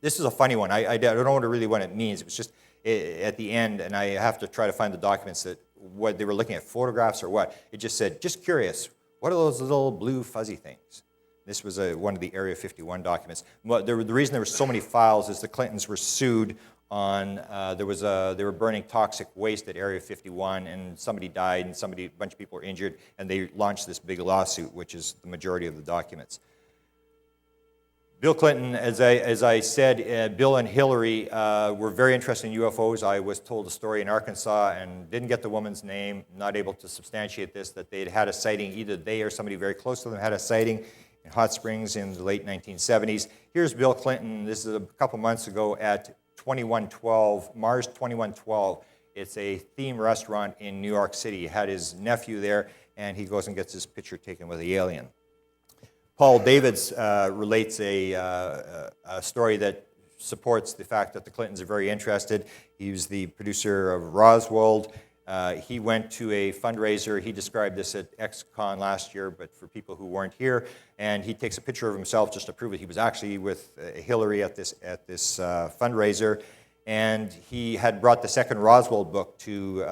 This is a funny one. I don't know really what it means. It was just at the end, and I have to try to find the documents that what they were looking at, photographs or what. It just said, just curious, what are those little blue fuzzy things? This was one of the Area 51 documents. Well, the reason there were so many files is the Clintons were sued on, they were burning toxic waste at Area 51, and somebody died, and a bunch of people were injured, and they launched this big lawsuit, which is the majority of the documents. Bill Clinton, as I said, Bill and Hillary were very interested in UFOs. I was told a story in Arkansas and didn't get the woman's name, not able to substantiate this, that they'd had a sighting, either they or somebody very close to them had a sighting in Hot Springs in the late 1970s. Here's Bill Clinton. This is a couple months ago at 2112, Mars 2112. It's a theme restaurant in New York City. He had his nephew there, and he goes and gets his picture taken with the alien. Paul Davids relates a story that supports the fact that the Clintons are very interested. He was the producer of Roswell. He went to a fundraiser. He described this at XCon last year, but for people who weren't here. And he takes a picture of himself just to prove it. He was actually with Hillary at this fundraiser. And he had brought the second Roswell book to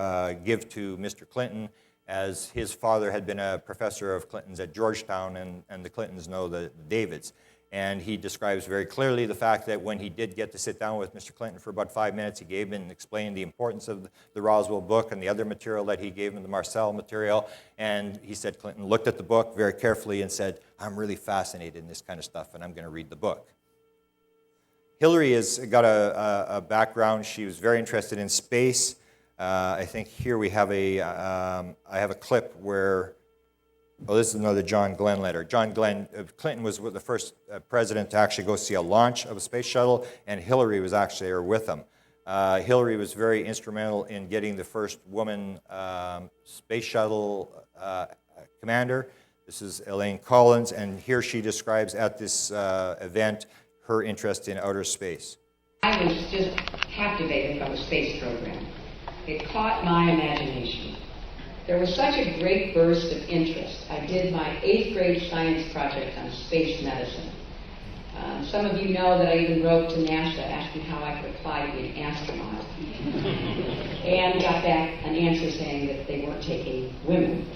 give to Mr. Clinton, as his father had been a professor of Clinton's at Georgetown, and the Clintons know the Davids. And he describes very clearly the fact that when he did get to sit down with Mr. Clinton for about 5 minutes, he gave him and explained the importance of the Roswell book and the other material that he gave him, the Marcel material. And he said Clinton looked at the book very carefully and said, I'm really fascinated in this kind of stuff, and I'm going to read the book. Hillary has got a background. She was very interested in space. I think here we have I have a clip where, oh, this is another John Glenn letter. Clinton was the first president to actually go see a launch of a space shuttle, and Hillary was actually there with him. Hillary was very instrumental in getting the first woman space shuttle commander. This is Elaine Collins, and here she describes at this event her interest in outer space. I was just captivated by the space program. It caught my imagination. There was such a great burst of interest. I did my 8th grade science project on space medicine. Some of you know that I even wrote to NASA asking how I could apply to be an astronaut. And got back an answer saying that they weren't taking women.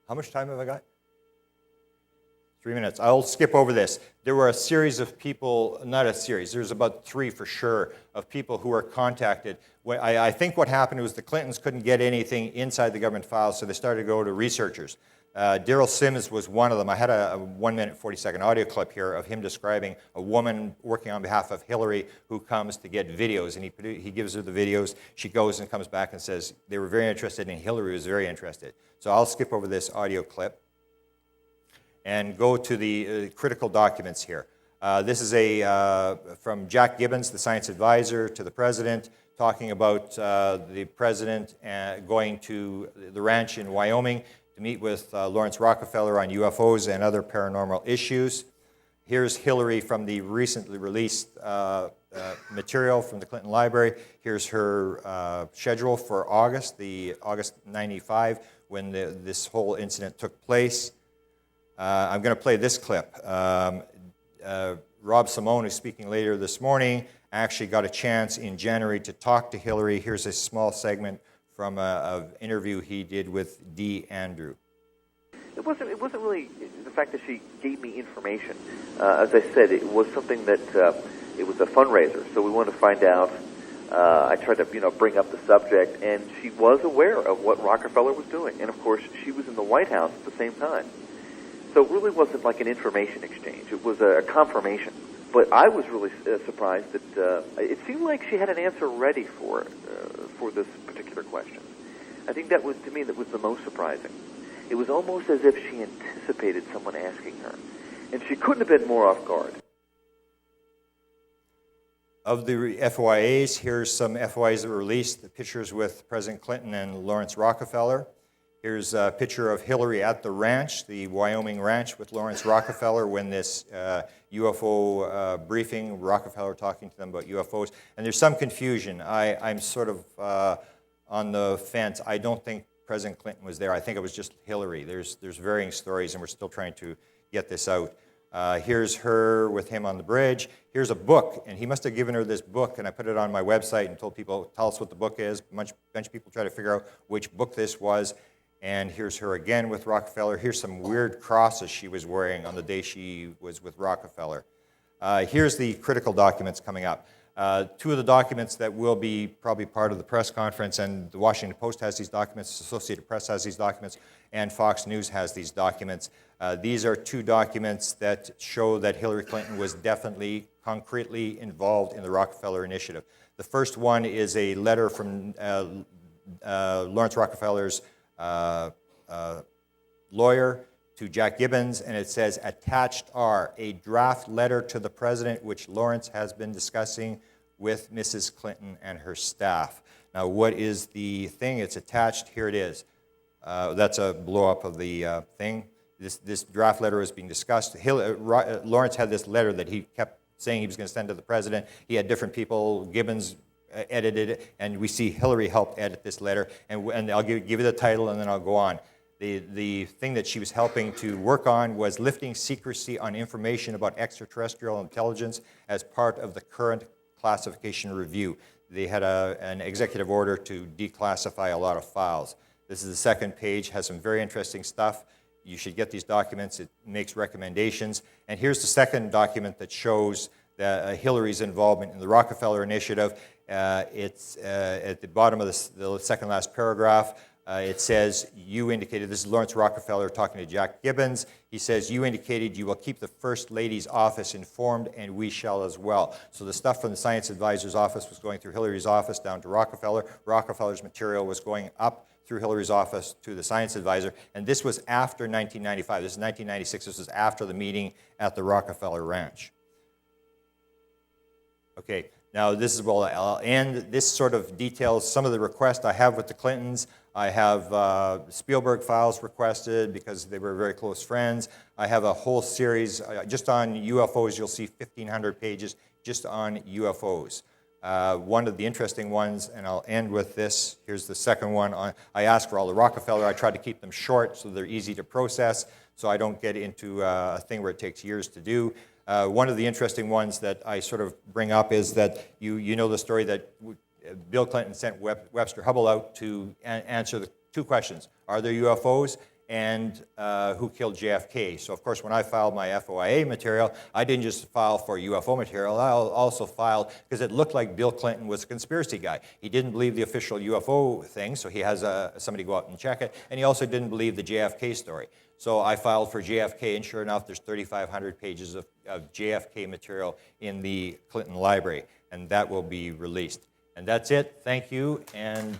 How much time have I got? 3 minutes. I'll skip over this. There were a series of people, not a series, there's about 3 for sure, of people who were contacted. I think what happened was the Clintons couldn't get anything inside the government files, so they started to go to researchers. Daryl Sims was one of them. I had a 1 minute, 40-second audio clip here of him describing a woman working on behalf of Hillary who comes to get videos, and he gives her the videos. She goes and comes back and says they were very interested, and Hillary was very interested. So I'll skip over this audio clip and go to the critical documents here. This is from Jack Gibbons, the science advisor to the president, talking about the president going to the ranch in Wyoming to meet with Lawrence Rockefeller on UFOs and other paranormal issues. Here's Hillary from the recently released material from the Clinton Library. Here's her schedule for August, the August 95, when this whole incident took place. I'm going to play this clip. Rob Simone, who's speaking later this morning, actually got a chance in January to talk to Hillary. Here's a small segment from an interview he did with Dee Andrew. It wasn't really the fact that she gave me information. As I said, it was something that it was a fundraiser, so we wanted to find out. I tried to bring up the subject, and she was aware of what Rockefeller was doing, and of course she was in the White House at the same time. So it really wasn't like an information exchange. It was a confirmation. But I was really surprised that it seemed like she had an answer ready for this particular question. I think that was, to me, that was the most surprising. It was almost as if she anticipated someone asking her. And she couldn't have been more off guard. Of the FOIAs, here's some FOIAs that were released, the pictures with President Clinton and Lawrence Rockefeller. Here's a picture of Hillary at the ranch, the Wyoming ranch with Lawrence Rockefeller when this UFO briefing, Rockefeller talking to them about UFOs. And there's some confusion. I'm sort of on the fence. I don't think President Clinton was there. I think it was just Hillary. There's varying stories, and we're still trying to get this out. Here's her with him on the bridge. Here's a book, and he must have given her this book, and I put it on my website and told people, tell us what the book is. A bunch of people try to figure out which book this was. And here's her again with Rockefeller. Here's some weird crosses she was wearing on the day she was with Rockefeller. Here's the critical documents coming up. 2 of the documents that will be probably part of the press conference, and the Washington Post has these documents, Associated Press has these documents, and Fox News has these documents. These are 2 documents that show that Hillary Clinton was definitely, concretely involved in the Rockefeller Initiative. The first one is a letter from Lawrence Rockefeller's lawyer to Jack Gibbons, and it says, attached are a draft letter to the president which Lawrence has been discussing with Mrs. Clinton and her staff. Now, what is the thing? It's attached. Here it is. That's a blow-up of the thing. This draft letter is being discussed. Lawrence had this letter that he kept saying he was going to send to the president. He had different people. Gibbons edited it, and we see Hillary helped edit this letter. And I'll give you the title, and then I'll go on. The thing that she was helping to work on was lifting secrecy on information about extraterrestrial intelligence as part of the current classification review. They had an executive order to declassify a lot of files. This is the second page, has some very interesting stuff. you should get these documents. It makes recommendations. And here's the second document that shows Hillary's involvement in the Rockefeller Initiative. It's at the bottom of the second last paragraph. It says, you indicated, this is Lawrence Rockefeller talking to Jack Gibbons. He says, you indicated you will keep the First Lady's office informed, and we shall as well. So the stuff from the Science Advisor's office was going through Hillary's office down to Rockefeller. Rockefeller's material was going up through Hillary's office to the Science Advisor. And this was after 1995. This is 1996. This was after the meeting at the Rockefeller Ranch. Okay, now this is, well, I'll end. This sort of details some of the requests I have with the Clintons. I have Spielberg files requested because they were very close friends. I have a whole series, just on UFOs, you'll see 1,500 pages just on UFOs. One of the interesting ones, and I'll end with this, here's the second one. I asked for all the Rockefeller. I tried to keep them short so they're easy to process, so I don't get into a thing where it takes years to do. One of the interesting ones that I sort of bring up is that you know the story that Bill Clinton sent Webster Hubbell out to answer the two questions. Are there UFOs? And who killed JFK? So, of course, when I filed my FOIA material, I didn't just file for UFO material. I also filed because it looked like Bill Clinton was a conspiracy guy. He didn't believe the official UFO thing, so he has somebody go out and check it. And he also didn't believe the JFK story. So I filed for JFK, and sure enough, there's 3,500 pages of JFK material in the Clinton Library, and that will be released. And that's it. Thank you. And